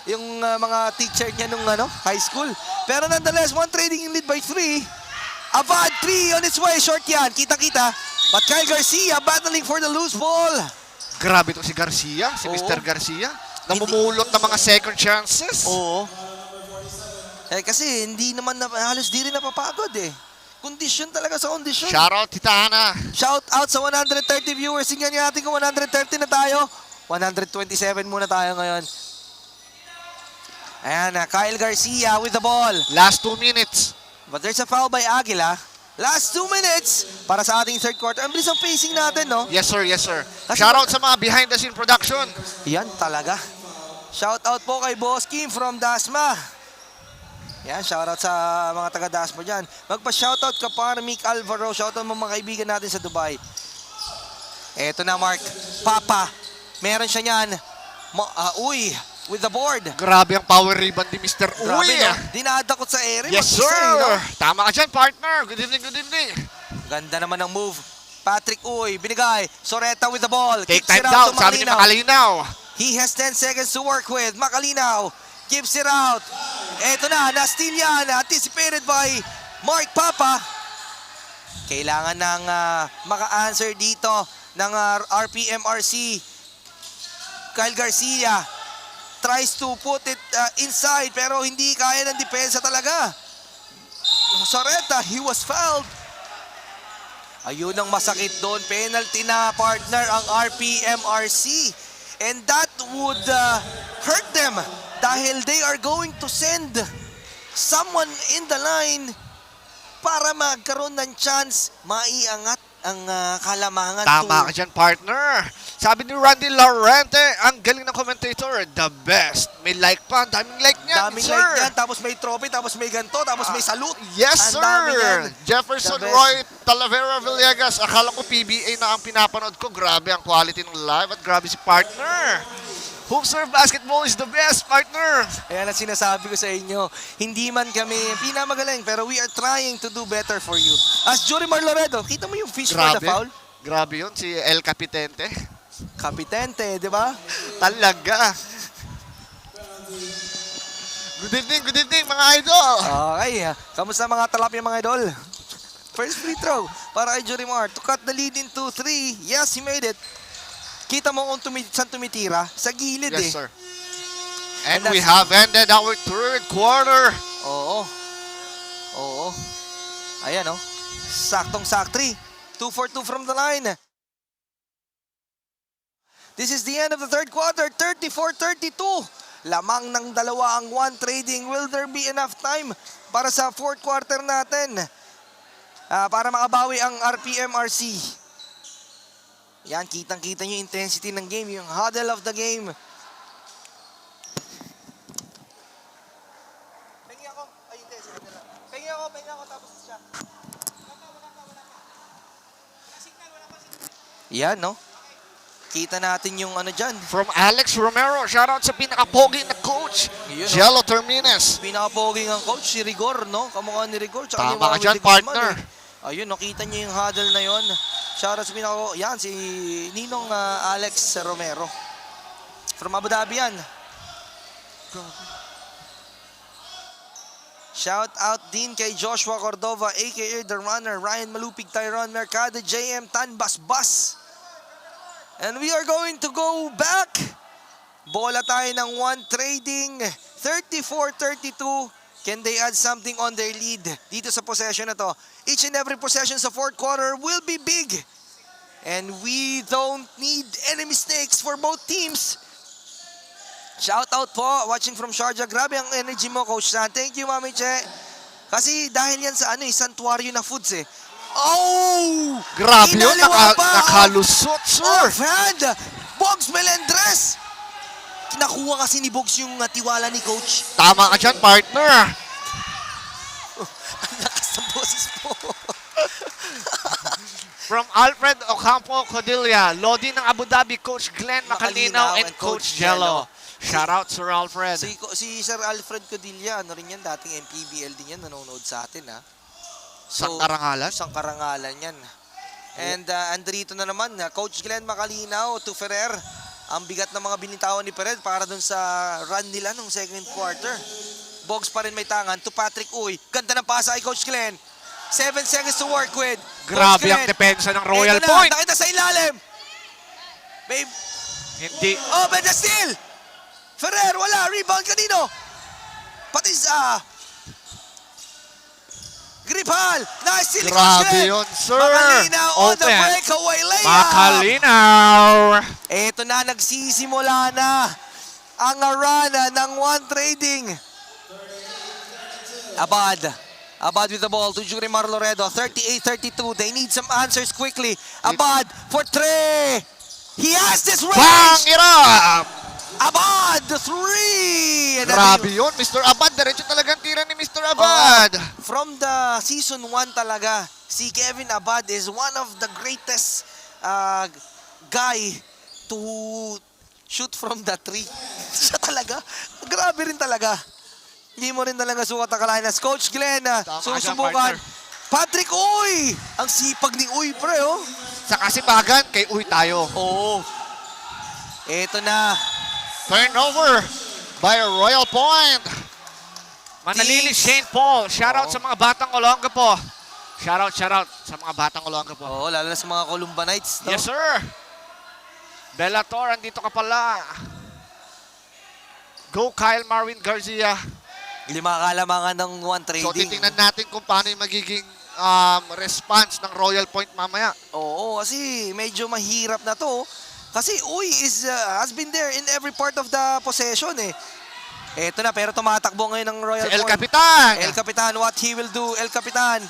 yung mga teacher niya nung high school. Pero nonetheless, One Trading in lead by 3. Avad 3 on its way, short yan, kita-kita. But Kyle Garcia battling for the loose ball. Grabe to si Garcia, si Oo. Mr. Garcia. Namumulot ng mga second chances. Oo. Kasi hindi naman, halos di rin napapagod eh. Kondisyon talaga sa kondisyon. Shoutout, Titana. Shout out sa 130 viewers. Tingnan natin kung 130 na tayo. 127 muna tayo ngayon. Ayan na, Kyle Garcia with the ball. Last 2 minutes. But there's a foul by Aguila. Last 2 minutes para sa ating third quarter. Ang bilis ang pacing natin, no? Yes, sir. Yes, sir. Kasi- Shoutout sa mga behind the scene production. Yan talaga. Shout out po kay Boss Kim from Dasma. Yan, shout out sa mga taga Dasma dyan. Magpa-shoutout ka para Mick Alvaro. Shoutout mo mga kaibigan natin sa Dubai. Eto na, Mark. Papa. Meron siya niyan. Uy, with the board. Grabe ang power rebound ni Mr. Grabe, Uy. no? Dinadakot sa ere. Yes, Mag-isa, sir. no? Tama ka dyan, partner. Good evening, good evening. Ganda naman ng move. Patrick Uy, binigay. Soreta with the ball. Take Kicks time it out down, to sabi ni Makalinaw. Makalinaw. He has 10 seconds to work with. Makalinaw gives it out. Eto na, na-steal yan. Anticipated by Mark Papa. Kailangan ng maka-answer dito ng RPMRC. Kyle Garcia tries to put it inside pero hindi kaya ng depensa talaga. Soreta, he was fouled. Ayun ang masakit doon. Penalty na, partner, ang RPMRC. And that would hurt them dahil they are going to send someone in the line para magkaroon ng chance maiangat ang kalamangan. Tama ka dyan, partner. Sabi ni Randy Laurente, ang galing ng commentator, the best. May like pa, daming like niya, Daming sir. like yan, tapos may trophy, tapos may ganto, tapos may salute. Yes, Ang dami sir. yan. Jefferson The best. Roy Talavera Villegas. Akala ko PBA na ang pinapanood ko. Grabe ang quality ng live at grabe si partner. Hoop serve basketball is the best, partner. Ayan ang sinasabi ko sa inyo. Hindi man kami pinamagaling, pero we are trying to do better for you. As Jorimar Loredo, kita mo yung fish for the Grabe. foul? Grabe yun, si El Capitente. Kapitente, di ba? Talaga. Good evening, mga idol. Okay, kamusta mga talapia mga idol? First free throw para kay Jorimar to cut the lead into 3. Yes, he made it. Kita mo kung saan tumitira? Sa gilid Yes, eh. sir. And And we that's- have ended our third quarter. Oo. Oo. Ayan oh. Saktong-sak 3. 2 for 2 from the line. This is the end of the third quarter. 34-32. Lamang ng dalawa ang one trading. Will there be enough time para sa fourth quarter natin? Para makabawi ang RPMRC. Yan, kitang-kita nyo yung intensity ng game. Yung huddle of the game. Pengi ako. Ay, hindi. Pengi ako. Tapos siya. Yan, no? Kita natin yung ano dyan. From Alex Romero, shoutout sa pinaka-pogi na coach, Yun, no? Jello Termines. Pinakapoging ang coach, si Rigor, no? Kamukha ni Rigor. Tsaka Tama ka yung dyan, Willie Guzman, partner. Ayun, nakita niyo yung huddle na yon. Shoutout sa pinaka... Yan, si Ninong Alex Romero. From Abu Dhabi yan. Shout out din kay Joshua Cordova, aka The Runner, Ryan Malupig, Tyron Mercado, JM Tan Basbas. And we are going to go back. Bola tayo ng one trading. 34-32. Can they add something on their lead dito sa possession na to? Each and every possession sa fourth quarter will be big. And we don't need any mistakes for both teams. Shout out po, watching from Sharjah. Grabe ang energy mo, Coach San. Thank you, Mami Che. Kasi dahil yan sa santuario na foods eh. Oh! Grabe yun, Inaliwa pa! nakalusot, sir. Offhand! Bogs Melendres! Kinakuha kasi ni Bogs yung tiwala ni Coach. Tama ka dyan, partner. Ang lakas ng boses po. From Alfred Ocampo Codilla, Lodi ng Abu Dhabi, Coach Glenn Macalinaw and Coach Jello. Shoutout, Sir Alfred. Si Sir Alfred Codilla, ano rin yan, dating MPBL din yan, nanonood sa atin ha. Sang karangalan? Isang karangalan yan. And andrito na naman, Coach Glenn Macalinaw to Ferrer. Ang bigat ng mga binitawan ni Ferrer para dun sa run nila nung second quarter. Bogs pa rin may tangan to Patrick Uy. Ganda ng pasa kay Coach Glenn. 7 seconds to work with. Grabe Coach ang Glenn. depensa ng Royal Eto na, Point. nakita sa ilalim. Babe. Hindi. Oh, but still. Ferrer, wala. Rebound kanino? Pati sa... Gripal. Nice steal. Grabe yun, sir. Macalinaw on the Open. breakaway layup. Macalinaw. Ito na, nagsisimula na ang run ng one trading. Abad with the ball to Jorimar Loredo. 38-32. They need some answers quickly. Abad for three. He has this Bang! range. Irap! Abad, the three. And Grabe yun, Mr. Abad. Diretso talagang tira ni Mr. Abad. From the season 1 talaga, si Kevin Abad is one of the greatest guy to shoot from the three. Siya talaga. Grabe rin talaga. Hindi mo rin talaga sukat ang kalahinas. Coach Glenn, Tama ka dyan, susubukan. partner. Patrick Uy! Ang sipag ni Uy, pre, oh. Sa kasipagan, kay Uy tayo. Oo. Ito na. Turnover by Royal Point. Manalili Teams. Shane Paul. Shoutout sa mga batang Olonga po. Shoutout sa mga batang Olonga po. Oo, lalo na sa mga Columba Knights, no? Yes, sir. Bellator, andito ka pala. Go Kyle Marvin Garcia. Lima kalamangan ng one trading. So, titingnan natin kung paano yung magiging response ng Royal Point mamaya. Oo, kasi medyo mahirap na to. Kasi Uy has been there in every part of the possession eh. Eto na, pero tumatakbo ngayon ng Royal Si El Point. Capitan. El Capitan, what he will do, El Capitan.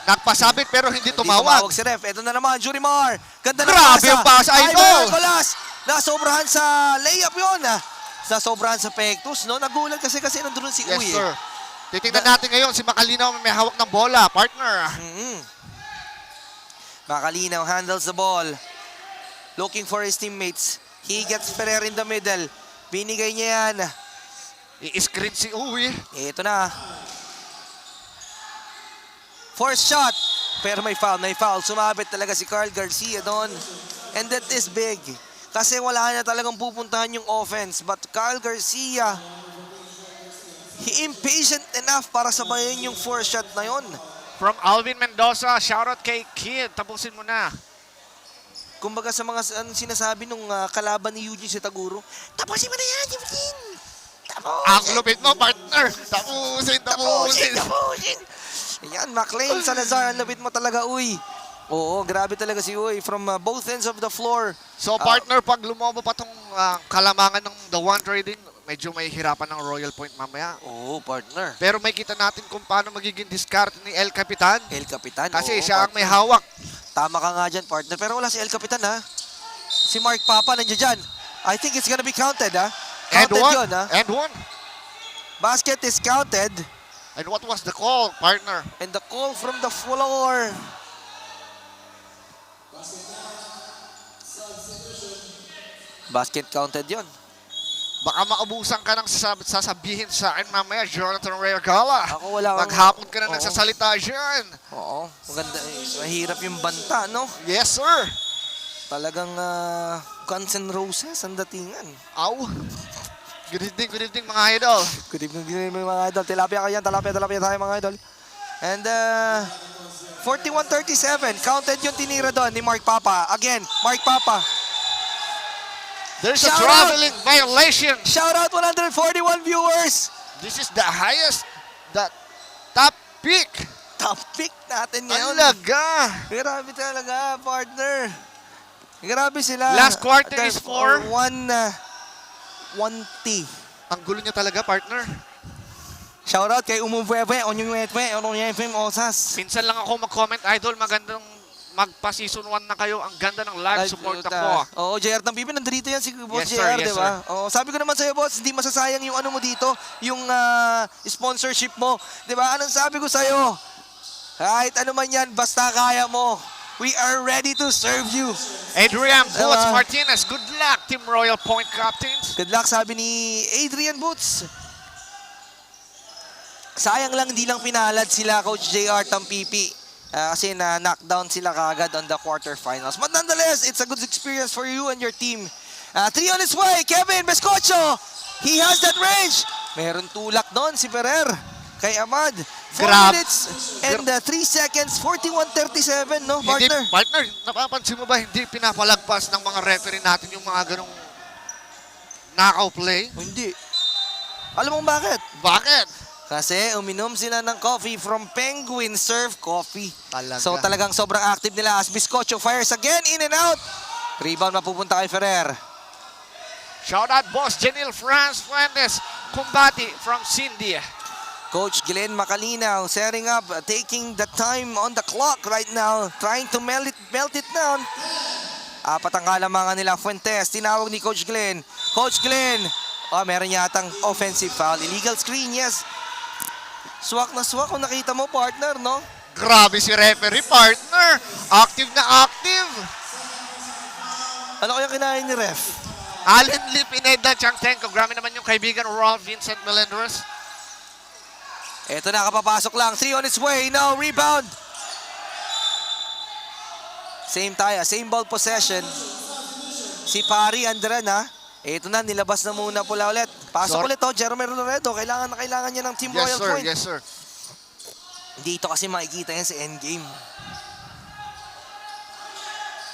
Nagpasabit pero hindi Hindi tumawag. si Ref. Eto na naman, Jorimar. Ganda ng Grabe yung pasa, Idol. Nicolas. Nasobrahan sa layup yun. Nasobrahan sa Pectus, no? Nagulat kasi nandun si Yes, Uy sir. eh. Titingnan natin ngayon si Macalinaw may hawak ng bola. Partner. Macalinaw handles the ball. Looking for his teammates. He gets Ferrer in the middle. Binigay niya yan. I-screen si Uy. Ito na. First shot. Pero may foul. Sumabit talaga si Carl Garcia doon. And that is big. Kasi wala na talagang pupuntahan yung offense. But Carl Garcia, he impatient enough para sabayan yung first shot na yon. from Alvin Mendoza. Shoutout kay Kid. Tapusin mo na. Kumbaga sa mga sinasabi nung kalaban ni Eugene Sitaguro, tapusin mo na yan, Eugene! Tapusin! Ang lupit mo, partner. Tapusin. Tapusin! Ayan, McLean Salazar, ang lupit mo talaga, uy. Oo, grabe talaga si Uy from both ends of the floor. So partner, pag lumobo pa tong kalamangan ng The One Trading, medyo may hirapan ng Royal Point mamaya. Oo, partner. Pero may kita natin kung paano magiging discard ni El Capitan. El Capitan. Kasi oo, siya ang may partner. hawak. Tama ka nga dyan, partner. Pero wala si El Capitan, ha? Si Mark Papa nandiyan dyan. I think it's gonna be counted, ha? And Counted one. yun, ha? And one. Basket is counted. And what was the call, partner? And the call from the floor. Basket counted yon. Baka maabusan ka ng sasabihin sa akin mamaya, Jonathan Regala. Ako wala kang- Maghapon ka na Oo. nagsasalita dyan. Oo, maganda. Mahirap yung banta, no? Yes, sir. Talagang Guns N' Roses ang datingan. Aw. Good evening mga idol. Good evening mga idol. Tilapia kayo yan. Tilapia tayo mga idol. And 41-37. Counted yung tinira doon ni Mark Papa. Again, Mark Papa. There's a Shout traveling violation. Shout out 141 viewers. This is the highest, the top pick. Top pick natin ngayon. Alaga. Grabe talaga, partner. Grabe sila. Last quarter is for? 1T. Ang gulo niya talaga, partner. Shoutout kay Umuwebe, Onyuwebe, Osas. Minsan lang ako mag-comment, idol, magandang magpa-season 1 na kayo. Ang ganda ng live support mo. Oo, JR ng Pipi, nandito yan si Boss Yes, sir. JR, Yes, di ba? Oo, sabi ko naman sa'yo, Boss, hindi masasayang yung ano mo dito, yung sponsorship mo. Di ba? Anong sabi ko sa'yo? Kahit ano man yan, basta kaya mo. We are ready to serve you. Adrian Boots Diba? Martinez, good luck, Team Royal Point Captains. Good luck, sabi ni Adrian Boots. Sayang lang, di lang pinalad sila, Coach JR Tampipi. Kasi na-knockdown sila kagad on the quarterfinals. But nonetheless, it's a good experience for you and your team. 3 on his way, Kevin Bescocho. He has that range. Meron tulak doon si Ferrer kay Ahmad. 4 minutes and 3 seconds, 41-37, no, Hindi, partner? partner, napapansin mo ba hindi pinapalagpas ng mga referee natin yung mga ganong knockout play? Hindi. Alam mo bakit? Bakit? Kasi uminom sila ng coffee from Penguin Surf Coffee. Talaga. So talagang sobrang active nila as Biscocho fires again, in and out. Rebound mapupunta kay Ferrer. Shout out boss Janil Franz Fuentes, Kumbati from Cindy. Coach Glenn Macalinaw setting up, taking the time on the clock right now, trying to melt it down. Apat ang kalamangan nila, Fuentes, tinawag ni Coach Glenn. Coach Glenn, meron yatang offensive foul. Illegal screen, yes. Swak na swak kung nakita mo, partner, no? Grabe si referee, partner. Active na active. Ano kaya kinain ni ref? Allen Lee Pineda Changtenko. Grabe naman yung kaibigan Rolf Vincent Melendres. Ito na, kapapasok lang. 3 on its way. Now, rebound. Same ball possession. Si Pari Andran, ha? Ito na, nilabas na muna pula ulit. Pasok ulit, Jerome Loredo. Kailangan niya ng Team Royal Point. Yes, sir. Dito kasi makikita yan sa endgame.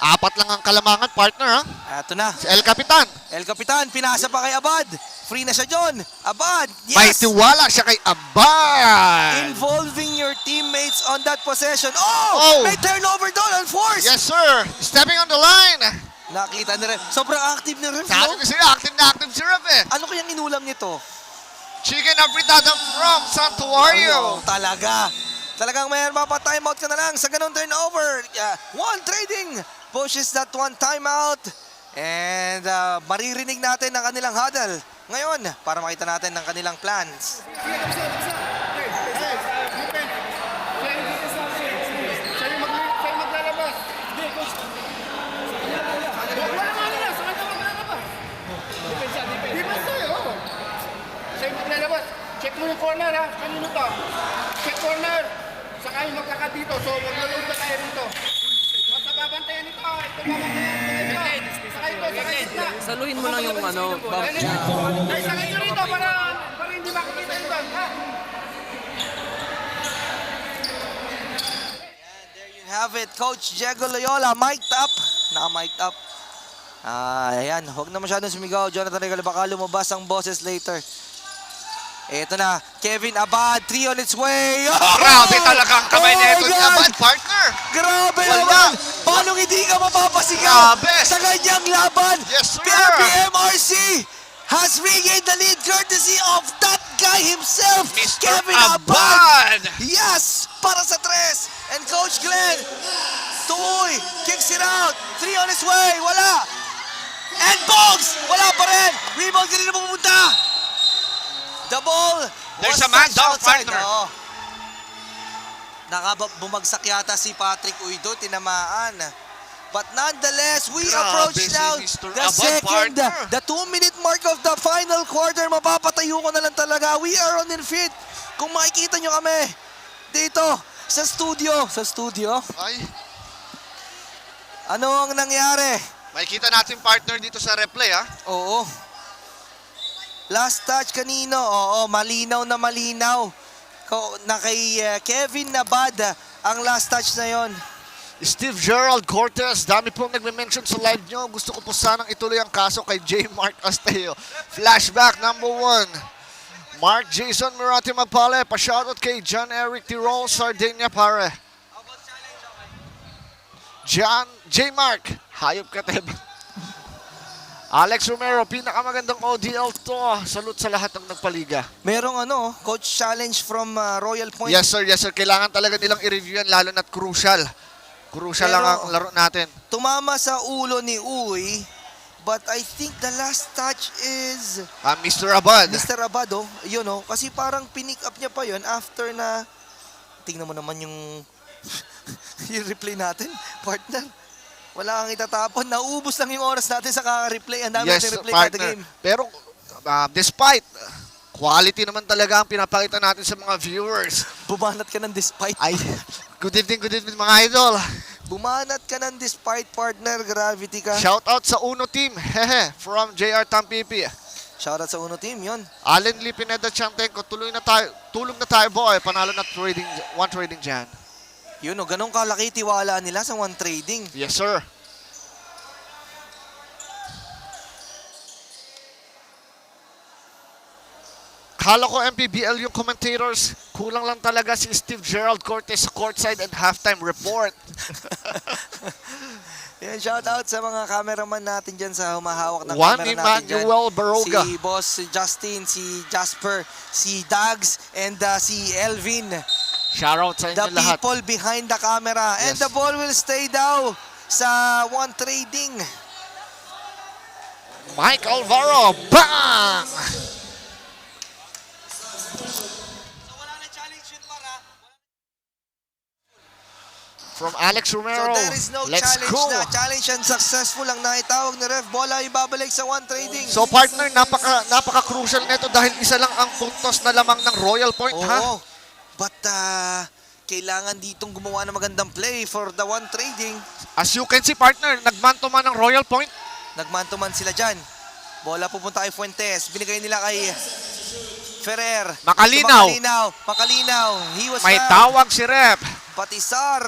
Apat lang ang kalamangan, partner, ha? Ito na. Si El Capitan. El Capitan, pinasa pa kay Abad. Free na siya, John. Abad, May yes! tiwala siya kay Abad. Involving your teammates on that possession. Oh! May turnover doon, unforced! Yes, sir. Stepping on the line. Nakita ni Ref. Sobrang active ni Ref, Sabi no? ko sa'yo, active na active si Ref, eh. Ano kayang inulam nito? Chicken apritada from Santuario. Talaga. Talagang may mapa-timeout ka na lang sa ganun turnover. One Trading pushes that one timeout. And maririnig natin ang kanilang huddle ngayon para makita natin ang kanilang plans. Sa'yo maglalabas. Wala nga nila, sa kanya maglalabas. Di ba sa'yo? Sa'yo maglalabas. Check mo yung corner, ha? Kanino to? Check corner. Saka yung magkakadito. So, maglalabas na tayo rito. Basta babantayan ito. Ito babantayan ito. Saka ito, saka gitna. Saluhin mo lang yung ano, Ay, saka ito rito para hindi makikita ito. Ha? have it. Coach Diego Loyola, mic'd up. Naka-mic'd up. Ayan, huwag na masyadong sumigaw. Jonathan Regal, baka lumabas ang boses later. Ito na, Kevin Abad, 3 on its way. Oh! Grabe talaga ang kamay Oh nito my ni God! Abad, partner. Grabe Wala. naman! Paano hindi ka mapapasigaw Grabe. sa ganyang laban? Yes, sir. PRPMRC has regained the lead courtesy of that guy himself, Mr. Kevin Abad. Yes! Para sa tres. And Coach Glenn, Tuoy, kicks it out. 3 on his way. Wala. And Bogs! Wala pa rin. Rebound ka rin na pupunta. The ball There's was a man touched down, outside. partner. Oo. Bumagsak yata si Patrick Uido, tinamaan. But nonetheless, we Grabe approach si now Mr. the Abad, second, partner. the 2-minute mark of the final quarter. Mapapatayo ko na lang talaga. We are on in fit. Kung makikita nyo kami dito sa studio. Sa studio? Ay, Ano ang nangyari? makikita natin partner dito sa replay, ha? Oo. Last touch kanino? Oo, malinaw na malinaw. Na kay Kevin Abad ang last touch na yon. Steve Gerald Cortez, dami pong nagme-mention sa live nyo. Gusto ko po sanang ituloy ang kaso kay J. Mark Asteo. Flashback number 1. Mark Jason Mirati Magpale, pa-shoutout kay John Eric Tirol, Sardinia pare. J. Mark, hayop ka Teb. Alex Romero, pinakamagandang ODL to. Salute sa lahat ng nagpaliga. Merong coach challenge from Royal Point. Yes sir, yes sir. Kailangan talaga nilang i-review yan, lalo na't crucial. Crucial Pero- lang ang laro natin. Tumama sa ulo ni Uy, but I think the last touch is Mr. Abad. Mr. Abado. Yun kasi parang pinick up niya pa yon after na, tingnan mo naman yung yung replay natin, partner. Wala kang itatapon. Nauubos lang yung oras natin sa kaka-replay. Ang dami natin replay kada partner. game. Pero despite, quality naman talaga ang pinapakita natin sa mga viewers. Bumanat ka ng despite. Ay, good evening mga idol. Bumanat ka ng despite, partner. Gravity ka. Shout out sa Uno Team, hehe, from JR Tampipi. Shoutout sa Uno Team, yon. Allen Lee Pineda Chantenko, tulong na tayo boy, panalo na one trading dyan. Yun ganun kalaki tiwala nila sa one trading. Yes sir. Kala ko MPBL yung commentators, kulang lang talaga si Steve Gerald Cortez courtside and halftime report. Yan, shoutout sa mga cameraman natin dyan sa humahawak ng Juan camera natin dyan. Emmanuel Baroga. Si Boss Justin, si Jasper, si Dags, and si Elvin. Shoutout sa The inyo lahat. people behind the camera. And Yes. the ball will stay daw sa one trading. Mike Alvaro, bang! From Alex So Romero, there is no let's challenge go! na. Challenge and successful ang naitawag ni Ref. Bola ibabalik sa one trading. So partner, napaka-crucial nito dahil isa lang ang puntos na lamang ng Royal Point, ha? Oo. But kailangan ditong gumawa ng magandang play for the one trading. As you can see partner, nagmanto man ng Royal Point. Nagman-to-man sila dyan. Bola pupunta kay Fuentes. Binigay nila kay Ferrer. Makalinaw. Makalinaw. He was May fouled. tawag si Rep. Patisar.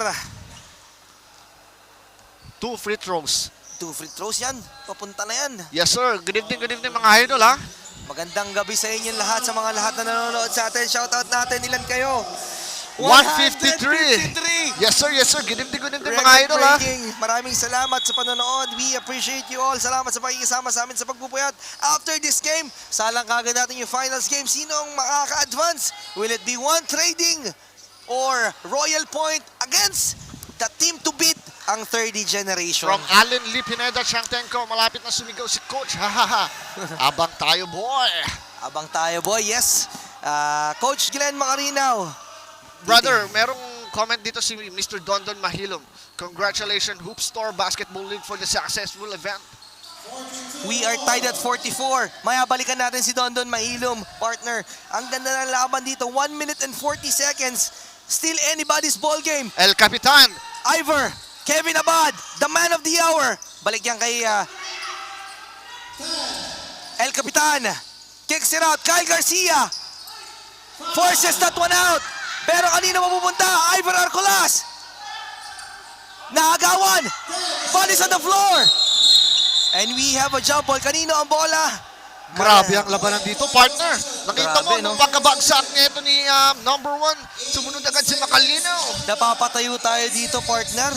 2 free throws. 2 free throws yan. Papunta na yan. Yes sir, good evening mga idol, ha? Magandang gabi sa inyo lahat, sa mga lahat na nanonood sa atin. Shoutout natin, ilan kayo? 153. Yes sir, good evening mga idol, ha? Record-breaking. Maraming salamat sa panonood. We appreciate you all. Salamat sa pakikisama sa amin sa pagpupuyat. After this game, salang kagad natin yung finals game. Sino ang makaka-advance? Will it be one trading or Royal Point against the team to beat ang 3rd generation? From Allen Lee Pineda Chantenko, malapit na sumigaw si Coach. Ha. Abang tayo, boy. Abang tayo, boy. Yes. Coach Glenn Macarinaw. Brother, merong comment dito si Mr. Dondon Mahilom. Congratulations, Hoop Store Basketball League for the successful event. We are tied at 44. Maya balikan natin si Dondon Mahilom, partner. Ang ganda ng laban dito. 1 minute and 40 seconds. Still anybody's ball game. El Capitan. Ivor, Kevin Abad, the man of the hour. Balik yan kay El Capitan. Kicks it out. Kyle Garcia. Forces that one out. Pero kanina mapupunta? Ivor Arcolas. Naagawan! Ball is on the floor! And we have a jump ball. Kanino ang bola? Grabe ang labanan dito, partner. Nakita mo, Grabe, no? nung pagkabagsak nito ni number 1, sumunod agad si Macalino. Napapatayo tayo dito, partner.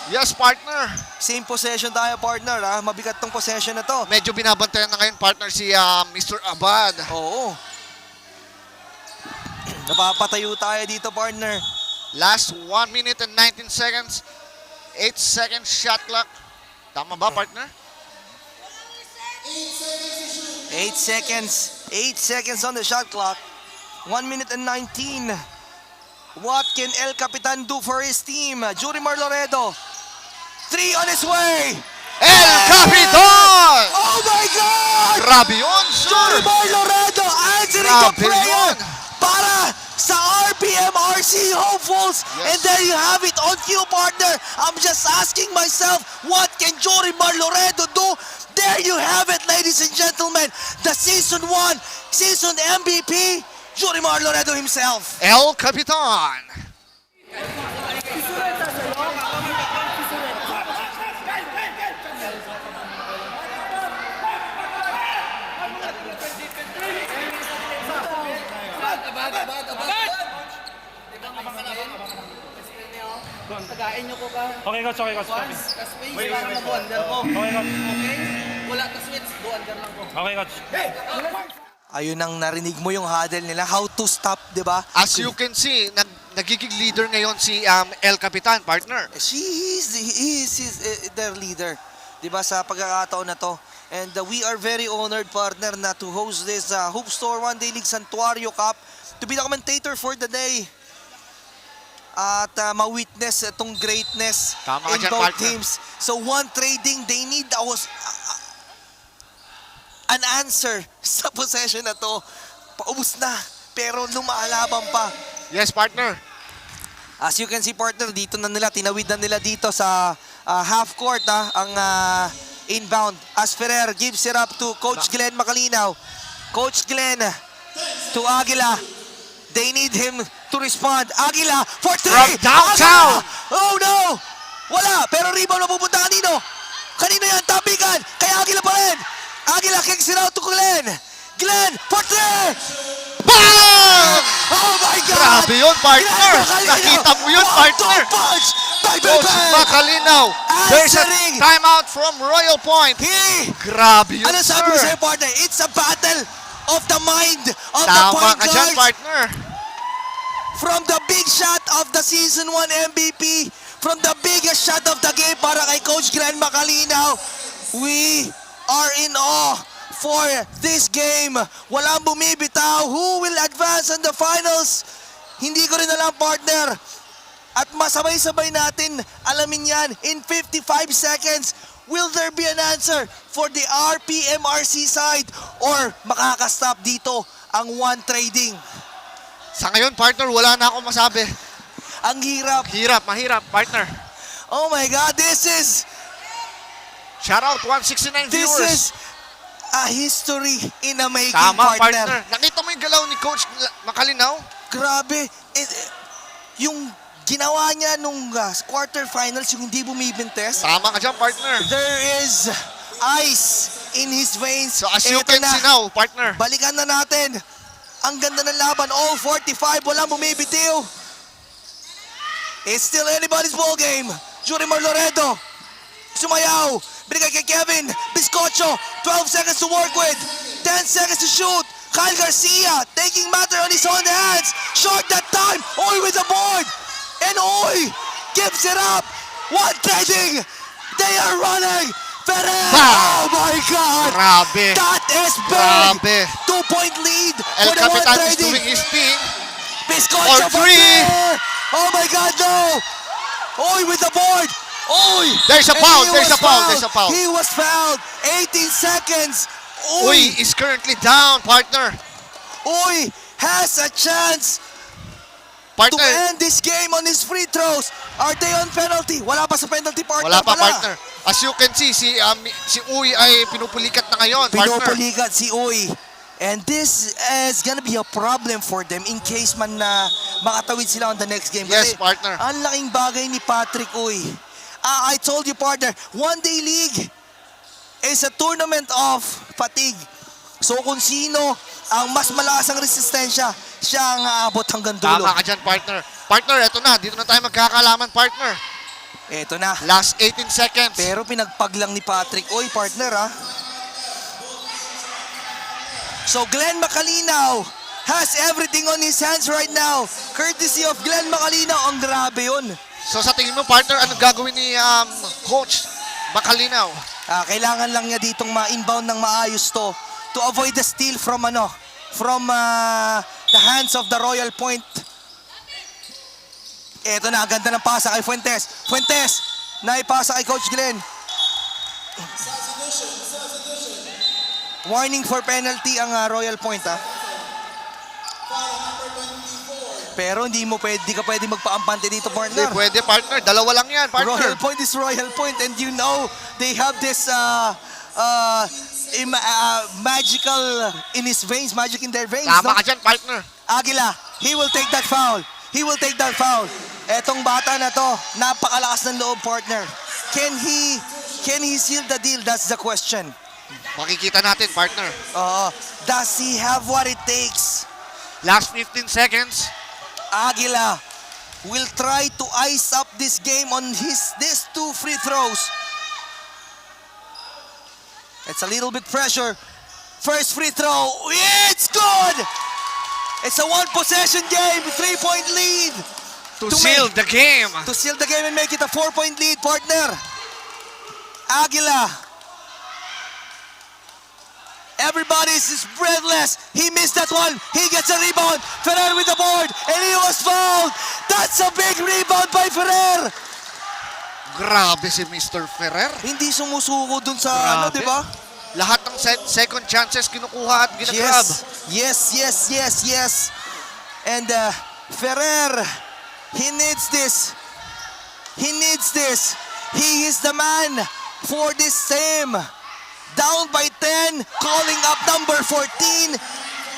Yes, partner. Same possession tayo, partner. Mabigat tong possession na to. Medyo binabantayan na ngayon, partner, si Mr. Abad. Oo. Napapatayo tayo dito, partner. Last 1 minute and 19 seconds. 8 seconds shot clock. Tama ba, partner? 8 seconds. 8 seconds on the shot clock. 1 minute and 19. What can El Capitan do for his team? Jurimar Loredo. 3 on his way. El Capitan! Oh my God! Grabe yun, sir! Jurimar Loredo answering the Grabe prayer yun. para sa RPM RC hopefuls. Yes. And there you have it on cue, partner. I'm just asking myself, what can Jorimar Loredo do? There you have it, ladies and gentlemen. The season 1, season MVP, Jorimar Loredo himself. El Capitan! Okay, coach. Okay, coach. Okay, coach. Ayun ang narinig mo yung huddle nila. How to stop, di ba? As you can see, nagiging leader ngayon si El Capitan, partner. He is their leader, di ba, sa pagkakataon na to. And we are very honored, partner, na to host this Hoop Store One Day League Santuario Cup, to be the commentator for the day. At ma-witness itong greatness Tama ka in dyan, both partner. teams. So one trading, they need an answer sa possession na to. Paubos na, pero lumalaban pa. Yes, partner. As you can see, partner, dito na nila, tinawid na nila dito sa half court ang inbound. As Ferrer gives it up to Coach Glenn Macalinaw. Coach Glenn to Aguila. They need him to respond. Aguila for 3! From downtown! Aguila! Oh no! Wala, pero rebound mapupunta kanino? Kanino yan? Tabigan! Kay Aguila pa rin! Aguila kicks it out to Glenn! Glenn for 3! Bang! Oh my God! Grabe yun, partner! Glenn Macalinaw! Nakita mo yun, partner! 1-2 punch! Bang, bang, Coach bang! Macalinaw. There's a Answering. timeout from Royal Point. He! Grabe yun, Ano sabi ko sir. sa'yo, partner? It's a battle of the mind of the Tama point ka dyan, guards. partner. From the big shot of the season 1 MVP, from the biggest shot of the game para kay Coach Glenn Macalinaw, we are in awe for this game. Walang bumibitaw. Who will advance in the finals? Hindi ko rin alam, partner. At masabay-sabay natin alamin yan in 55 seconds. Will there be an answer for the RPMRC side or makakastop dito ang one trading? Sa ngayon, partner, wala na akong masabi. Ang hirap. Hirap, mahirap, partner. Oh my God, this is Shout out 169 This viewers. is a history in a making, Tama, partner. partner. Nakita mo yung galaw ni Coach Macalinaw? Grabe. Yung ginawa niya nung quarterfinals, yung hindi bumibintes, Tama ka dyan, partner. there is ice in his veins. So as you Eto can na. see now, partner. Balikan na natin. Ang ganda ng laban. All 45. Walang bumibitiw. It's still anybody's ball game. Jurimar Loredo. Sumayaw. Binigay kay Kevin Biscocho. 12 seconds to work with. 10 seconds to shoot. Kyle Garcia taking matter on his own hands. Short that time. Oy with the board. And Oy gives it up. One trading. They are running. Ferrer. Oh my God. Grabe. That is big. Grabe. 2-point lead El for the one Capitan is trading. doing his thing. Biscocho For for three. three. Oh my God, no. Oy with the board. Oy. There's a And foul, he there's was a foul, fouled. there's a foul. He was fouled. 18 seconds. Uy is currently down, partner. Oy has a chance to Partner, end this game on his free throws. Are they on penalty? Wala pa sa penalty, partner. wala pa, partner. As you can see, si Uy ay pinupulikat na ngayon, partner. Pinupulikat si Uy. And this is gonna be a problem for them in case man na makatawid sila on the next game. Yes, Kasi partner. ang laking bagay ni Patrick Uy. I told you, partner, one-day league is a tournament of fatigue. So kung sino ang mas malakas ang resistensya, siya ang aabot hanggang dulo. Tama ka dyan, partner. Partner, eto na. Dito na tayo magkakalaman, partner. Eto na. Last 18 seconds. Pero pinagpag lang ni Patrick. Oy, partner ha. So Glenn Macalinaw has everything on his hands right now. Courtesy of Glenn Macalinaw. Ang grabe yun. So sa tingin mo, partner, anong gagawin ni Coach Macalinaw? Kailangan lang niya ditong ma-inbound ng maayos to avoid the steal from the hands of the Royal Point. Eto na, ganda ng pasa kay Fuentes. Fuentes, naipasa kay Coach Glenn. Warning for penalty ang Royal Point ha. Pero hindi ka pwede magpaampante dito, partner. Hindi pwede, partner. Dalawa lang yan, partner. Royal Point is Royal Point, and you know they have this magical in his veins, magic in their veins. Tama No? ka dyan, partner. Aguila, he will take that foul. He will take that foul. Etong bata na to, napakalakas ng loob, partner. Can he seal the deal? That's the question. Makikita natin, partner. Does he have what it takes? Last 15 seconds. Aguila will try to ice up this game on these two free throws. It's a little bit pressure. First free throw, it's good! It's a one-possession game, 3-point lead. To seal the game. To seal the game and make it a 4-point lead, partner. Aguila. Everybody is breathless. He missed that one. He gets a rebound. Ferrer with the board. And he was fouled. That's a big rebound by Ferrer. Grabe si Mr. Ferrer. Hindi sumusuko dun sa Grabe. di ba? Lahat ng second chances kinukuha at ginagrab. Yes. And Ferrer, he needs this. He is the man for this team. Down by 10, calling up number 14.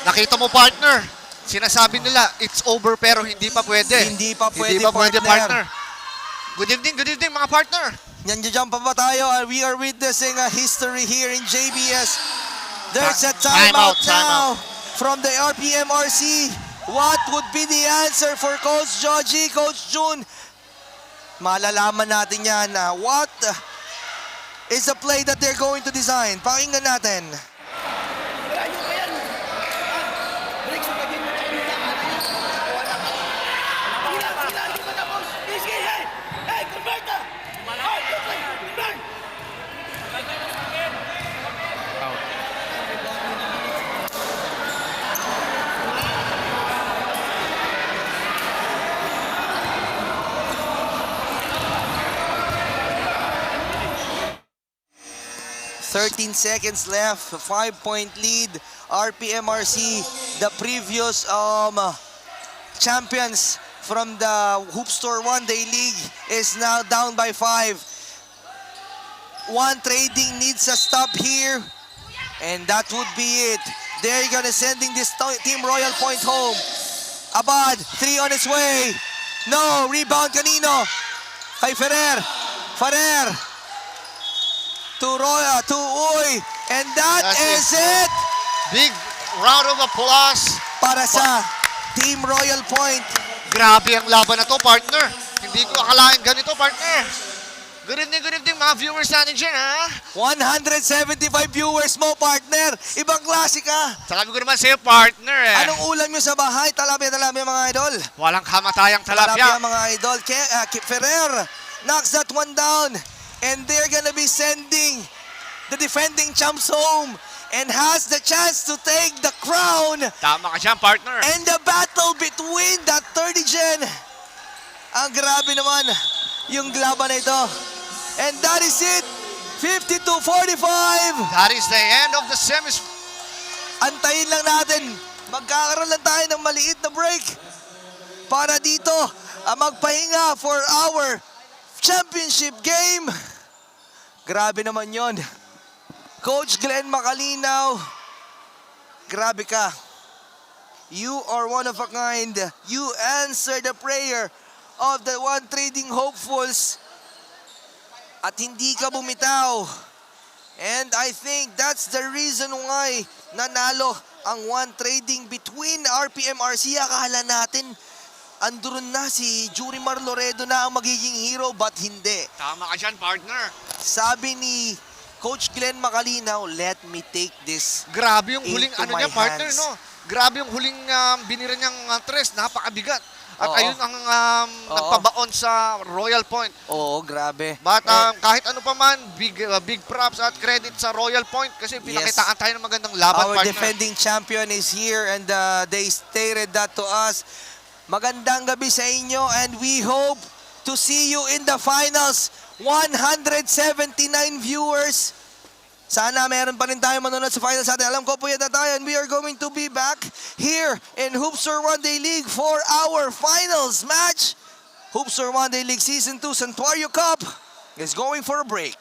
Nakita mo, partner. Sinasabi nila, it's over pero hindi pa pwede. Hindi pa pwede, partner. partner. Good evening mga partner. Nandiyan pa ba tayo? We are witnessing a history here in JBS. There's a Timeout, timeout now from the RPMRC. What would be the answer for Coach Joji, Coach June? Malalaman natin yan. What is the play that they're going to design? Pakinggan natin. .13 seconds left, 5-point lead. RPMRC, the previous champions from the Hoop Store One Day League, is now down by 5. One trading needs a stop here, and that would be it. They're gonna sending this team Royal Point home. Abad, 3 on its way. No, rebound kanino? Kay Ferrer. To Roya, to Uy, and that is it Big round of applause. para sa Team Royal Point. Grabe ang laban na to, partner. Hindi ko akalain ganito, partner. Good evening mga viewers natin dyan, ha? 175 viewers mo, partner. Ibang klase ka. Sabi ko naman sa'yo, partner, eh. Anong ulam nyo sa bahay? Talapia mga idol. Walang kamatayang Talapia talapya. mga idol. Ferrer knocks that one down. And they're gonna be sending the defending champs home and has the chance to take the crown. Tama ka dyan, partner. And the battle between that 30 gen. Ang grabe naman yung laban na ito. And that is it. 52-45. That is the end of the semis. Antayin lang natin. Magkakaroon lang tayo ng maliit na break para dito magpahinga for our championship game. Grabe naman yon. Coach Glenn Macalinaw, grabe ka. You are one of a kind. You answer the prayer of the one trading hopefuls. at hindi ka bumitaw. And I think that's the reason why nanalo ang one trading between RPM RC. Akala natin andun na si Jurimar Loredo na ang magiging hero, but hindi. Tama ka dyan, partner. Sabi ni Coach Glenn Macalinaw, let me take this. Grabe yung huling Into ano niya, my partner, hands. no? Grabe yung huling binira niyang tres, napakabigat. At Oo. ayun ang nagpabaon sa Royal Point. Oo, grabe. But kahit ano pa man, big props at credit sa Royal Point kasi pinakitaan tayo ng magandang laban, Our partner. defending champion is here and they stated that to us. Magandang gabi sa inyo and we hope to see you in the finals. 179 viewers. Sana meron pa rin tayo manonood sa finals natin. Alam ko po yan na tayo and we are going to be back here in Hoopster One Day League for our finals match. Hoopster One Day League Season 2 Santuario Cup is going for a break.